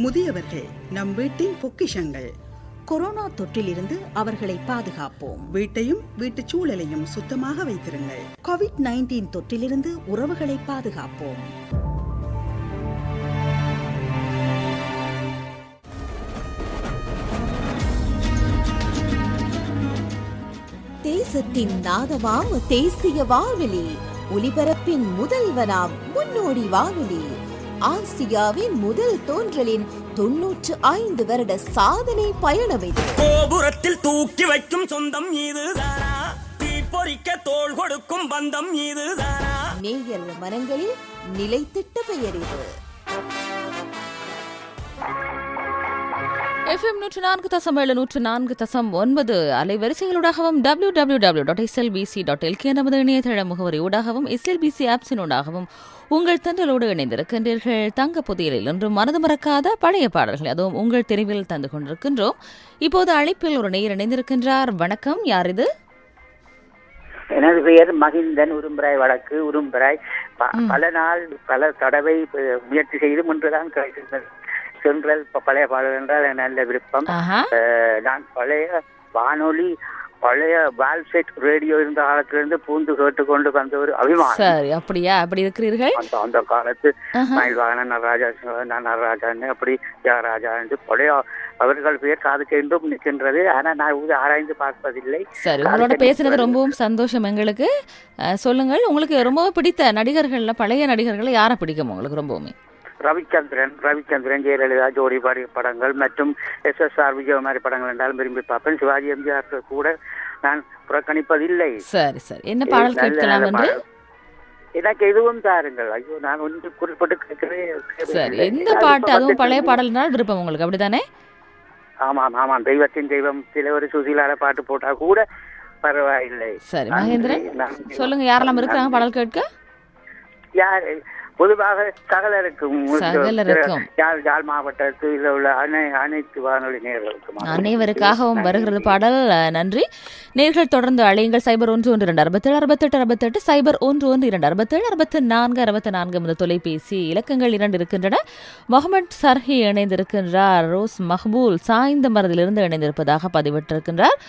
முதியவர்கள் நம் வீட்டின் பொக்கிஷங்கள். கொரோனா தொற்றிலிருந்து அவர்களை பாதுகாப்போம். வீட்டையும் வீட்டு சூழலையும் சுத்தமாக வைத்திருங்கள். கோவிட்-19 தொற்றிலிருந்து உறவுகளை பாதுகாப்போம். தேசத்தின் நாதமாம் தேசிய வானொலி, ஒலிபரப்பின் முதல்வனாம் முன்னோடி வானொலி, ஆசியாவின் முதல் தோன்றலின் 95 வருட சாதனை பயணம் இது. கோபுரத்தில் தூக்கி வைக்கும் சொந்தம் இதுதானா, தீப்பொறிக்க தோள் கொடுக்கும் பந்தம் இதுதானா, நேயர் மனங்களில் நிலைத்திட்ட பெயர் இது. FM 104.7 104.9 அலைவரிசைகளூடாகவும் www.slbc.lk நமது இணையதள முகவரி ஊடாகவும் SLBC ஆப்ஸினூடாகவும் உங்கள் தண்டலோடு இணைந்திருக்கின்றீர்கள். தங்க புதியலில் இன்று மனது மறக்காத பழைய பாடல்கள் அதுவும் உங்கள் தெரிவில் தந்து கொண்டிருக்கின்றோம். இப்போது அழைப்பில் ஒரு நேயர் இணைந்திருக்கின்றார். வணக்கம், யார் இது? எனது பெயர் மகிந்தன். உரும்பராய் வடக்கு உரும்பராய். பல நாள் பல தடவை முயற்சி செய்து முன்றுதான் கிடைக்கின்றது. சென்றல் பழைய பாடல் என்றால் நல்ல விருப்பம். நான் பழைய வானொலி, பழைய வால்செட் ரேடியோ இருந்த காலத்திலிருந்து பூந்து கேட்டுக்கொண்டு வந்த ஒரு அபிமானம். சரி, அப்படியா? அப்படி இருக்கிறீர்கள்? அந்த காலத்து மயில்வாகன நடராஜா அப்படி தியாகராஜா என்று பழைய அவர்கள் பெயர் காதுக்கு என்றும் நிற்கின்றது. ஆனால் நான் ஆராய்ந்து பார்ப்பதில்லை. சரி, உங்களோட பேசுனது ரொம்பவும் சந்தோஷம் எங்களுக்கு. சொல்லுங்கள், உங்களுக்கு ரொம்பவும் பிடித்த நடிகர்கள்ல பழைய நடிகர்களை யாரை பிடிக்கும் உங்களுக்கு ரொம்பவுமே? ரவிச்சந்திரன், ஜெயலலிதா ஜோடி பாடி படங்கள் மற்றும் SSR விஜய் மாதிரி படங்கள் என்றாலும் விரும்பி பார்ப்பேன். சிவாஜி எம்ஜிஆர் கூட நான் புறக்கணிப்பதில்லை. சரி சரி, என்ன பாடல் கேட்கலாம் என்று? எனக்கு எதுவும் தாருங்கள். ஐயோ, நான் ஒன்று குறிப்பிட்டு கேட்கிறேன். சரி, எந்த பாட்டு? அதுவும் பழைய பாடல்னால் விருப்பம் உங்களுக்கு, அப்படித்தானே? ஆமாம் ஆமாம், தெய்வத்தின் தெய்வம் சில ஒரு சுசீலால பாட்டு போட்டா கூட பரவாயில்லை. சரி மகேந்திரன், சொல்லுங்க, யாரெல்லாம் இருக்கிறாங்க பாடல் கேட்க? யார்? பொதுவாக சகலருக்கும், யாழ் மாவட்டத்தில் உள்ள அனைத்து வானொலி நேயர்களுக்கும் அனைவருக்காகவும் வருகிறது பாடல். நன்றி. நேயர்கள் தொடர்ந்து அழையுங்கள். 0112676868 0112676464 தொலைபேசி இலக்கங்கள் 2 இருக்கின்றன. முகமது சர்ஹி இணைந்திருக்கின்றார். ரோஸ் மஹ்பூல் சாய்ந்த மரத்திலிருந்து இணைந்திருப்பதாக பதிவிட்டிருக்கின்றார்.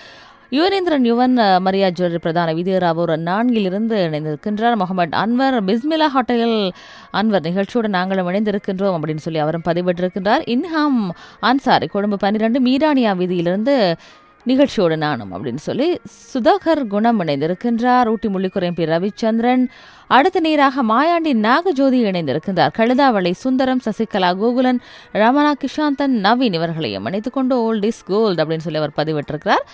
யுவனேந்திரன் யுவன் மரியா ஜுவல்லரி பிரதான விதியராவூர் 4 இணைந்திருக்கின்றார். முகமது அன்வர் பிஸ்மிலா ஹோட்டலில் அன்வர் நிகழ்ச்சியோடு நாங்களும் இணைந்திருக்கின்றோம் அப்படின்னு சொல்லி அவரும் பதிவிட்டிருக்கின்றார். இன்ஹாம் அன்சாரி கொழும்பு 12 மீரானியா வீதியிலிருந்து நிகழ்ச்சியோடு நானும் அப்படின்னு சொல்லி சுதாகர் குணம் இணைந்திருக்கின்றார். ஊட்டி முள்ளிக்குறையம் பி ரவிச்சந்திரன். அடுத்த நேராக மாயாண்டி நாகஜோதி இணைந்திருக்கின்றார். கழுதாவளை சுந்தரம், சசிகலா, கோகுலன், ரமணா, கிஷாந்தன், நவீன் இவர்களையும் இணைத்துக் கொண்டு ஓல்ட் இஸ் கோல்ட் அப்படின்னு சொல்லி அவர் பதிவிட்டிருக்கிறார்.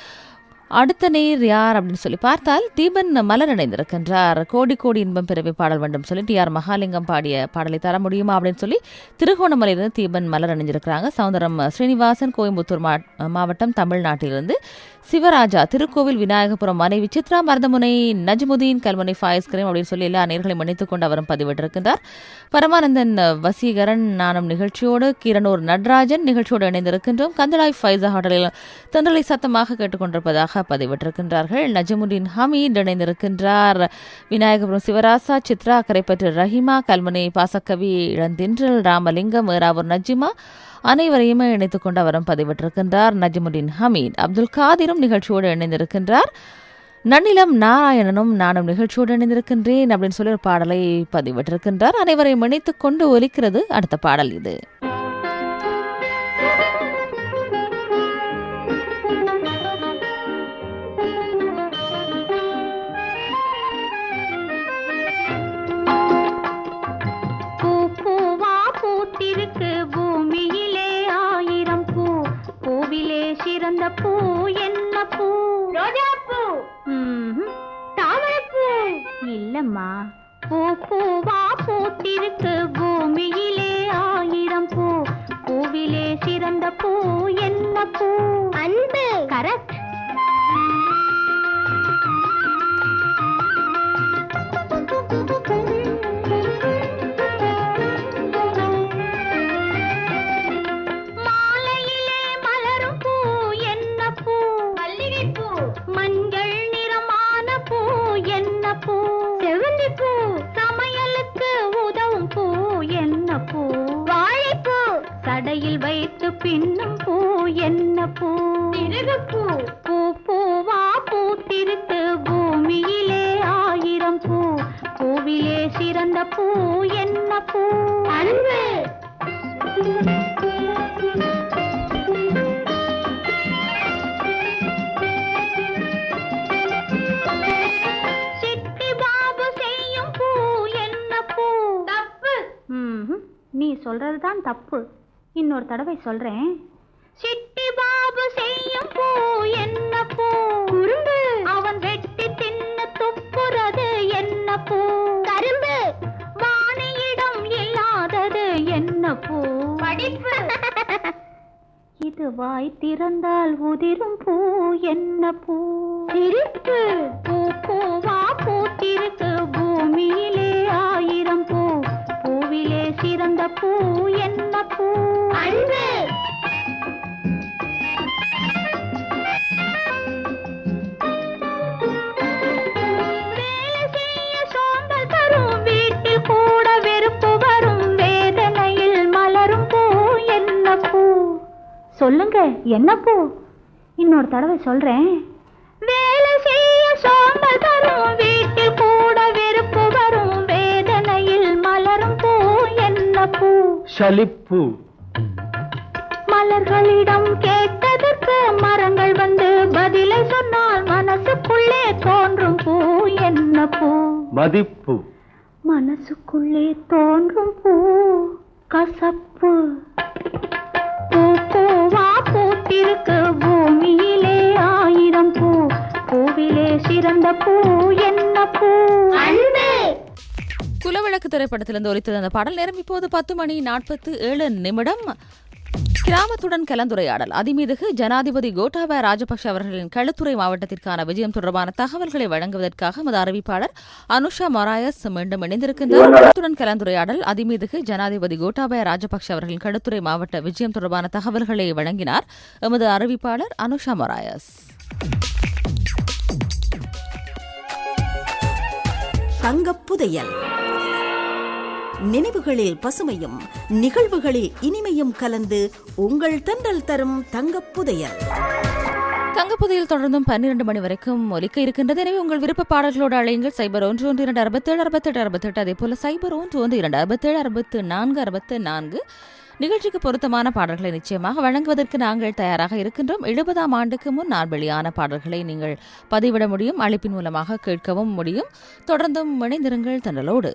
அடுத்த நேர் யார் அப்படின்னு சொல்லி பார்த்தால் தீபன் மலர் இணைந்திருக்கின்றார். கோடி கோடி இன்பம் பிறவி பாடல் வேண்டும் சொல்லி TR மகாலிங்கம் பாடிய பாடலை தர முடியுமா அப்படின்னு சொல்லி திருகோணமலையிலிருந்து தீபன் மலர் இணைஞ்சிருக்கிறாங்க. சௌந்தரம் ஸ்ரீனிவாசன் கோயம்புத்தூர் மாவட்டம் தமிழ்நாட்டிலிருந்து. சிவராஜா திருக்கோவில் விநாயகபுரம் மனைவி சித்ரா மருதமுனை நஜ்முதீன் கல்முனை ஃபாயஸ் கிரீம் அப்படின்னு சொல்லி எல்லா நேர்களையும் இணைத்துக் கொண்டு அவரும் பதிவிட்டிருக்கின்றார். பரமானந்தன் வசீகரன் நானும் நிகழ்ச்சியோடு. கீரனூர் நடராஜன் நிகழ்ச்சியோடு இணைந்திருக்கின்றோம். கந்தளாய் ஃபைசா ஹோட்டலில் தென்றலை சத்தமாக கேட்டுக்கொண்டிருப்பதாக பதிவிட்டிருக்கின்றார்கள். நஜமுதீன் ஹமீத் இணைந்திருக்கின்றார். விநாயகபுரம் சிவராசா, சித்ரா கரைப்பற்று ரஹிமா, கல்முனை பாசக்கவி இளந்தின்றல், ராமலிங்கம், ஏராவூர் நஜிமா அனைவரையுமே இணைத்துக் கொண்டு அவரும் பதிவிட்டிருக்கின்றார். நஜமுதீன் ஹமீத். அப்துல் காதிரும் நிகழ்ச்சியோடு இணைந்திருக்கின்றார். நன்னிலம் நாராயணனும் நானும் நிகழ்ச்சியோடு இணைந்திருக்கின்றேன் அப்படின்னு சொல்லி ஒரு பாடலை பதிவிட்டிருக்கின்றார். அனைவரையும் இணைத்துக் கொண்டு ஒலிக்கிறது அடுத்த பாடல் இது. சிறந்த பூ என்ன பூ? ரோஜா பூ. தாமரை பூ இல்லம்மா. பூ பூவா பூத்திருக்கு பூமியிலே 1000 பூ. பூவிலே சிறந்த பூ என்ன பூ? அன்பு. கரெக்ட். சடையில் வை திருகுப்பூ பூ பூவா பூத்திருக்கு பூமியிலே 1000 பூ பூவிலே சிறந்த பூ என்ன பூ அன்பு சிட்டி பாபு செய்யும் பூ என்ன பூ தப்பு நீ சொல்றதுதான் தப்பு இன்னொரு தடவை சொல்றேன் சிட்டி பாபு செய்யும் பூ என்ன பூ குறும்பு அவன் வெட்டி தின்னு துப்புறது என்ன பூ கரும்பு வாணியிடம் இல்லாதது என்ன பூ படிப்பு இது வாய் திறந்தால் உதிரும் பூ என்ன பூ சிரிப்பு பூ பூவா பூத்திருக்கு பூமியிலே 1000 பூ பூவிலே சிறந்த பூ என்ன பூ அன்பு வேலை செய்ய சோம்பல் தரும் வீட்டில் கூட வெறுப்பு வரும் வேதனையில் மலரும் பூ என்ன பூ சொல்லுங்க என்ன பூ இன்னொரு தடவை சொல்றேன் வேலை செய்ய சோம்பல் தரும் வீட்டில் கூட வெறுப்பு வரும் வேதனையில் மலரும் பூ என்ன பூ சலிப்பு மலர்களிடம் கேட்டதற்கு மரங்கள் வந்து பதிலை சொன்னால் மனசுக்குள்ளே தோன்றும் பூ என்ன பூ மதிப்பு மனசுக்குள்ளே தோன்றும் பூ கசப்பு பூ பூவா பூத்திருக்கு பூமியிலே 1000 பூ பூவிலே சிறந்த பூ என்ன பூ அன்பு குலவிளக்கு திரைப்படத்திலிருந்து ஒலித்தது அந்த பாடல். நேரம் இப்போது 10:47. கிராமத்துடன் கலந்துரையாடல். அதிமீதுகு ஜனாதிபதி கோட்டாபய ராஜபக்ஷ அவர்களின் களுத்துறை மாவட்டத்திற்கான விஜயம் தொடர்பான தகவல்களை வழங்குவதற்காக எமது அறிவிப்பாளர் அனுஷா மொராயஸ் மீண்டும் இணைந்திருக்கின்றார். களுத்துடன் கலந்துரையாடல். அதிமீதுகு ஜனாதிபதி கோட்டாபய ராஜபக்ஷ அவர்களின் களுத்துறை மாவட்ட விஜயம் தொடர்பான தகவல்களை வழங்கினார் எமது அறிவிப்பாளர் அனுஷா மொராயஸ். தங்கப்புதையல். நினைவுகளில் பசுமையும் நிகழ்வுகளில் இனிமையும் கலந்து உங்கள் தென்றல் தரும் தங்கப்புதையல். தங்கப்புதையில் தொடர்ந்தும் 12 மணி வரைக்கும் ஒலிக்க இருக்கின்றது. எனவே உங்கள் விருப்ப பாடல்களோடு அழையுங்கள். 0112676768 அதேபோல 0112676464 நிகழ்ச்சிக்கு பொருத்தமான பாடல்களை நிச்சயமாக வழங்குவதற்கு நாங்கள் தயாராக இருக்கின்றோம். 70ஆம் ஆண்டுக்கு முன் நாள் வெளியான பாடல்களை நீங்கள் பதிவிட முடியும். அழைப்பின் மூலமாக கேட்கவும் முடியும். தொடர்ந்தும் இணைந்திருங்கள் தென்றலோடு.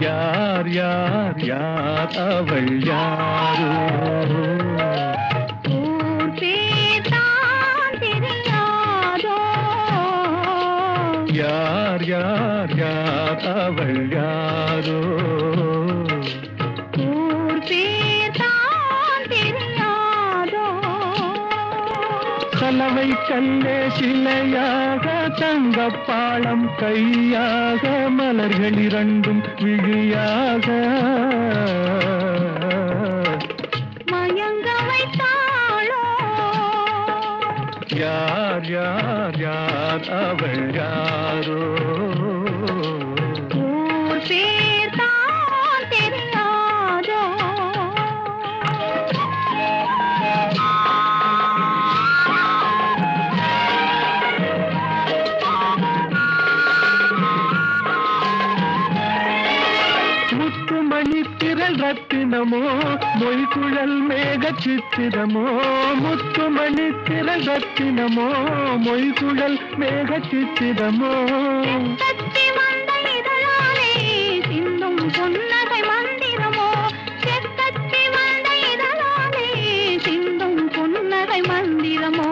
யார் யார் யார் அவள் யாரோ யார் யார் யார் அவள் யாரோ கலவை கல்லே சிலையாக தங்கப்பாளம் கையாக மலர்கள் இரண்டும் விழியாக மயங்க வைத்தாளோ யார் யார் யார் அவள் யாரோ பேர்தான் தெரியாதோ திரள் ரத்தினமோ மொய்குழல் மேக சித்திரமோ முத்துமணி திரள் ரத்தினமோ மொய்குழல் மேக சித்திரமோ தத்தி வந்த இதழாலே சிந்தும் புன்னகை மந்திரமோ செத்தத்தி வந்த இதழாலே சிந்தும் புன்னகை மந்திரமோ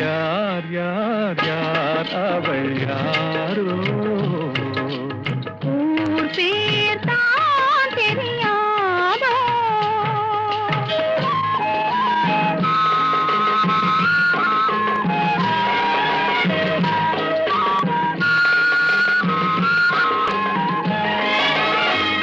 யார் யார் யார் அவள் யாரோ ஊர் பேர் தான் தெரியாதோ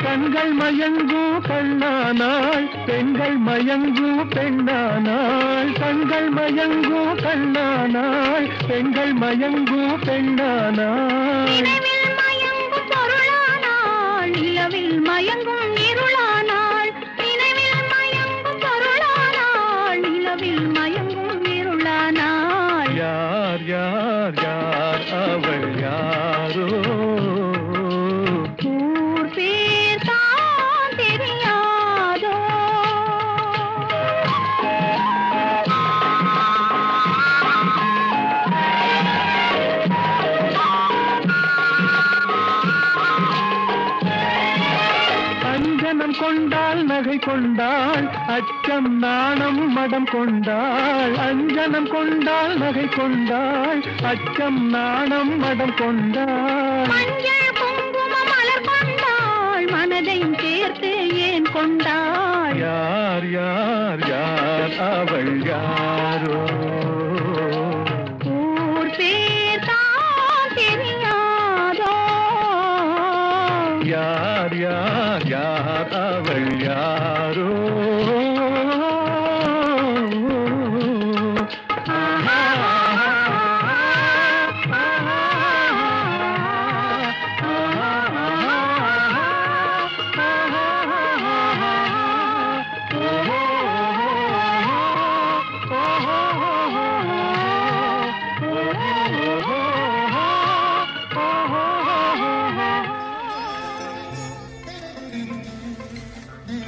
கண்கள் மயங்கும் கண்ணானாள் பெண்கள் மயங்கும் பெண்ணானாள் கண்கள் மயங்கும் கண்ணானாள் பெண்கள் மயங்கும் பெண்ணானாள் நினைவில் மயங்கும் பொருளானாள் நிலவில் மயங்கும் இருளானாள் நினைவில் மயங்கும் பொருளானாள் நிலவில் மயங்கும் இருளானாள் யார் யார் யார் அவள் யாரோ ஊர் பேர் தான் தெரியாதோ அஞ்சனம் கொண்டாள் நகை கொண்டாள் அச்சம் நாணம் மடம் கொண்டாள் அஞ்சனம் கொண்டாள் நகை கொண்டாள் அச்சம் நாணம் மடம் கொண்டாள் மஞ்சள் குங்கும மலர் கொண்டாள் மனதையும் சேர்த்து ஏன் கொண்டாள் யார் யார் யார் அவள் யாரோ ஊர் பேர் தான் தெரியாதோ யார் யார் யார் அவள் யாரோ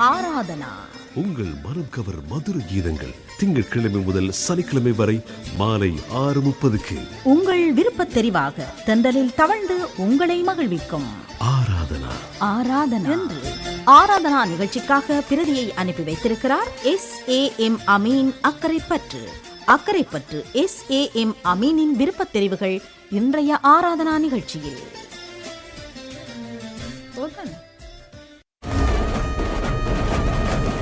ஆராதனா உங்கள் மனம் கவர் மதுர கீதங்கள் திங்கட்கிழமை முதல் சனிக்கிழமை வரை மாலை 6:30 உங்கள் விருப்பத் தெரிவாக தென்றலில் தவழ்ந்து உங்களை மகிழ்விக்கும் ஆராதனா ஆராதனா என்று ஆராதனா நிகழ்ச்சிக்காக பிரதியை அனுப்பி வைத்திருக்கிறார் SAM அமீன் அக்கரைப்பற்று SAM அமீனின் விருப்பத் தெரிவுகள் இன்றைய ஆராதனா நிகழ்ச்சியில்.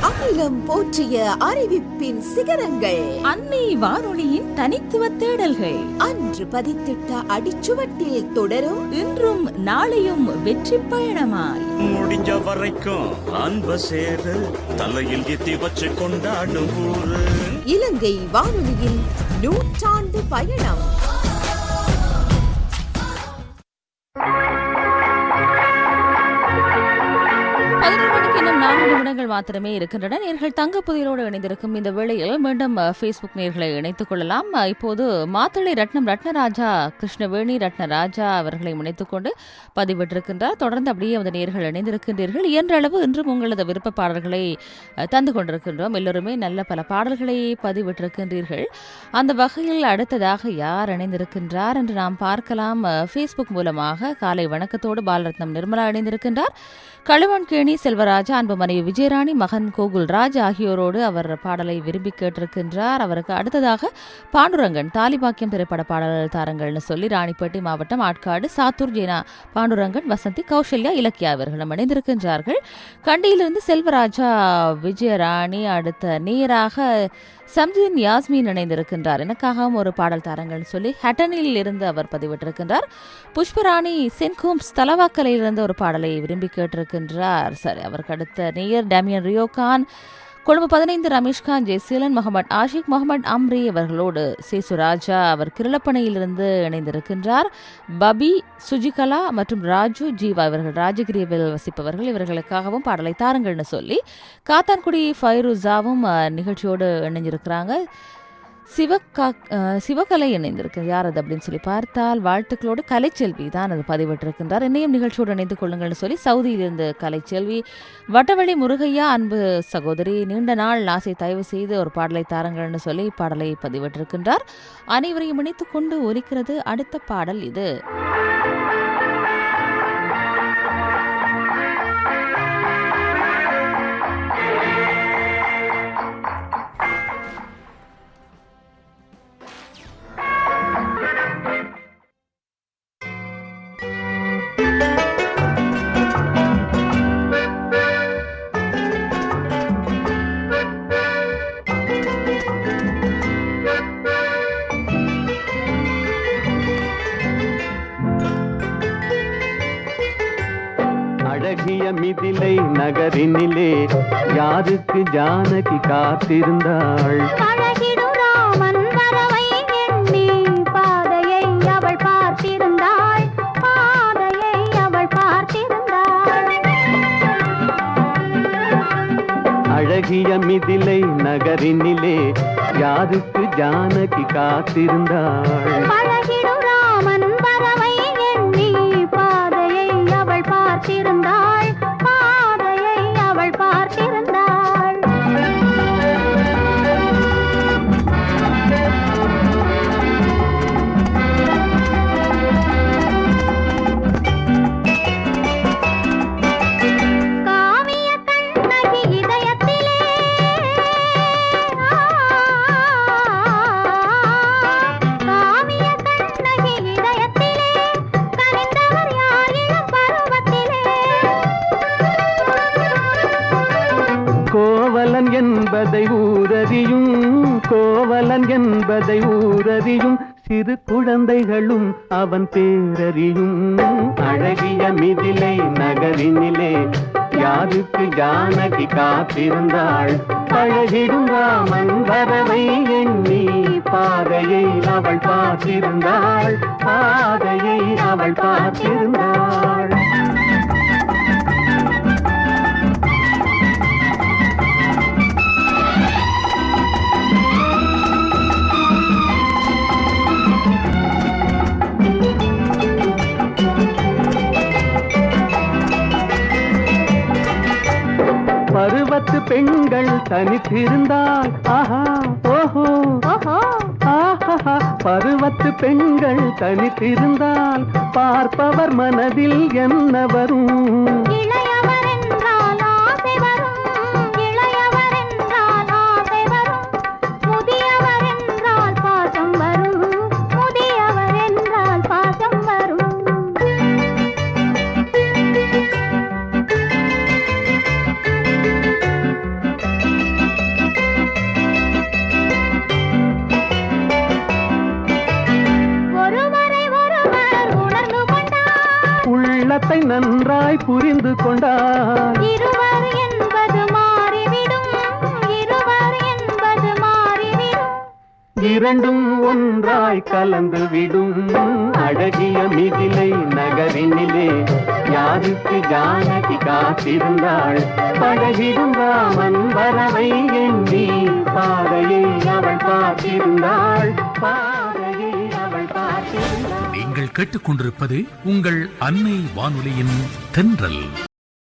அகிலம் போற்றிய அறிவிப்பின் சிகரங்கள் அன்னை வானொலியின் தனித்துவ தேடல்கள் அன்று பதித்திட்ட அடிச்சுவட்டில் தொடரும் இன்றும் நாளையும் வெற்றி பயணமாய் முடிஞ்ச வரைக்கும் அன்ப சேர தலையில் எத்தி வச்சு கொண்டாடும் ஊரு இலங்கை வானொலியின் நூற்றாண்டு பயணம். மாத்திரமே இருக்கின்றன. நேர்கள் தங்க புதிரோடு இணைந்திருக்கும் இந்த வேளையில் மீண்டும் ஃபேஸ்புக் நேர்களை இணைத்துக் கொள்ளலாம். இப்போது மாத்தளை ரத்னராஜா கிருஷ்ணவேணி ரத்னராஜா அவர்களை இணைத்துக் கொண்டு பதிவிட்டிருக்கின்றார். தொடர்ந்து அப்படியே அந்த நேர்கள் இணைந்திருக்கின்றீர்கள். இயன்றளவு இன்றும் உங்களது விருப்ப பாடல்களை தந்து கொண்டிருக்கின்றோம். எல்லோருமே நல்ல பல பாடல்களை பதிவிட்டிருக்கின்றீர்கள். அந்த வகையில் அடுத்ததாக யார் இணைந்திருக்கின்றார் என்று நாம் பார்க்கலாம். ஃபேஸ்புக் மூலமாக காலை வணக்கத்தோடு பாலரத்னம் நிர்மலா இணைந்திருக்கின்றார். களுவான்கேணி செல்வராஜா அன்பு மனைவி விஜயராணி மகன் கோகுல் ராஜ் ஆகியோரோடு அவர் பாடலை விரும்பி கேட்டிருக்கின்றார். அவருக்கு அடுத்ததாக பாண்டுரங்கன் தாலிபாக்கியம் திரைப்பட பாடல்கள் தாரங்கள்னு சொல்லி ராணிப்பேட்டை மாவட்டம் ஆட்காடு சாத்தூர் ஜெனா பாண்டுரங்கன் வசந்தி கௌசல்யா இலக்கியா அவர்களும் இணைந்திருக்கின்றார்கள். கண்டியிலிருந்து செல்வராஜா விஜயராணி அடுத்த நேராக சம்ஜின் யாஸ்மின் இணைந்திருக்கின்றார். எனக்காகவும் ஒரு பாடல் தாரங்கள் சொல்லி ஹட்டனில் இருந்து அவர் பதிவிட்டிருக்கின்றார். புஷ்பராணி சென்கூம்ஸ் தலவாக்கலையில் இருந்து ஒரு பாடலை விரும்பி கேட்டிருக்கின்றார். சரி, அவருக்கு அடுத்த நேயர் டேமியன் ரியோகான் கொழும்பு 15 ரமேஷ்கான் ஜெய்சீலன் முகமது ஆஷிக் முகமது அம்ரி அவர்களோடு சேசுராஜா அவர் கிருளப்பனையிலிருந்து இணைந்திருக்கின்றார். பபி சுஜிகலா மற்றும் ராஜு ஜீவா இவர்கள் ராஜகிரியில் வசிப்பவர்கள். இவர்களுக்காகவும் பாடலை தாருங்கள்னு சொல்லி காத்தான்குடி ஃபைருசாவும் நிகழ்ச்சியோடு இணைஞ்சிருக்கிறாங்க. சிவகலை இணைந்திருக்கு. யார் அது அப்படின்னு சொல்லி பார்த்தால் வாழ்த்துக்களோடு கலைச்செல்வி தான் அது பதிவிட்டிருக்கின்றார். என்னையும் நிகழ்ச்சியோடு இணைந்து கொள்ளுங்கள்னு சொல்லி சவுதியிலிருந்து கலைச்செல்வி. வட்டவழி முருகையா அன்பு சகோதரி நீண்ட நாள் ஆசை தயவு செய்து ஒரு பாடலை தாருங்கள்னு சொல்லி பாடலை பதிவிட்டிருக்கின்றார். அனைவரையும் இணைத்துக் கொண்டு ஒலிக்கிறது அடுத்த பாடல் இது. அழகிய மிதிலை நகரினிலே யாருக்கு ஜானகி காத்திருந்தாள் பழகிடும் ராமன் வரவை எண்ணி பாதையை அவள் பார்த்திருந்தாள், பாதையை அவள் பார்த்திருந்தாள். அழகிய மிதிலை நகரினிலே யாருக்கு ஜானகி காத்திருந்தாள் பழகிடும் ராமன் வரவை எண்ணி பாதையை அவள் பார்த்திருந்தாள், பாதையை அவள் பார்த்திருந்தாள். காவிய கண்ணகி இதயத்திலே காவிய கண்ணகி இதயத்திலே கனிந்தவர் யார் இளம் பருவத்திலே. கோவலன் என்பதை ஊரறியும் கோவலன் என்பதை ஊரறியும் சிறு குழந்தைகளும் அவன் பேரறியும் அழகிய மிதிலை நகரினிலே யாருக்கு ஜானகி காத்திருந்தாள் பழகிடும் ராமன் வரவை எண்ணி பாதையை அவள் பார்த்திருந்தாள், பாதையை அவள் பார்த்திருந்தாள். பருவத்து பெண்கள் தனித்திருந்தால் ஆஹா ஓஹோ ஆஹா பருவத்து பெண்கள் தனித்திருந்தால் பார்ப்பவர் மனதில் என்ன வரும் இளையவர் என்றால் ஆசை வரும், இளையவர் என்றால் ஆசை வரும். முதியவர் என்றால் பாசம் வரும், முதியவர் என்றால் பாசம் வரும். ஒருவரை ஒருவர் உணர்ந்து கொண்டார், உள்ளத்தை நன்றாய் புரிந்து கொண்டார் இருவர் என்பது மாறிவிடும், இருவர் என்பது மாறிவிடும். இரண்டும் ஒன்றாய் கலந்து விடும் அழகிய மிதிலை நகரினிலே யாருக்கு ஜானகி காத்திருந்தாள் பழகிடும் ராமன் வரவை எண்ணி பாதையை அவள் பார்த்திருந்தாள், பாதையை அவள் பார்த்திருந்தாள். நீங்கள் கேட்டுக்கொண்டிருப்பது உங்கள் அன்னை வானொலியின் தென்றல்.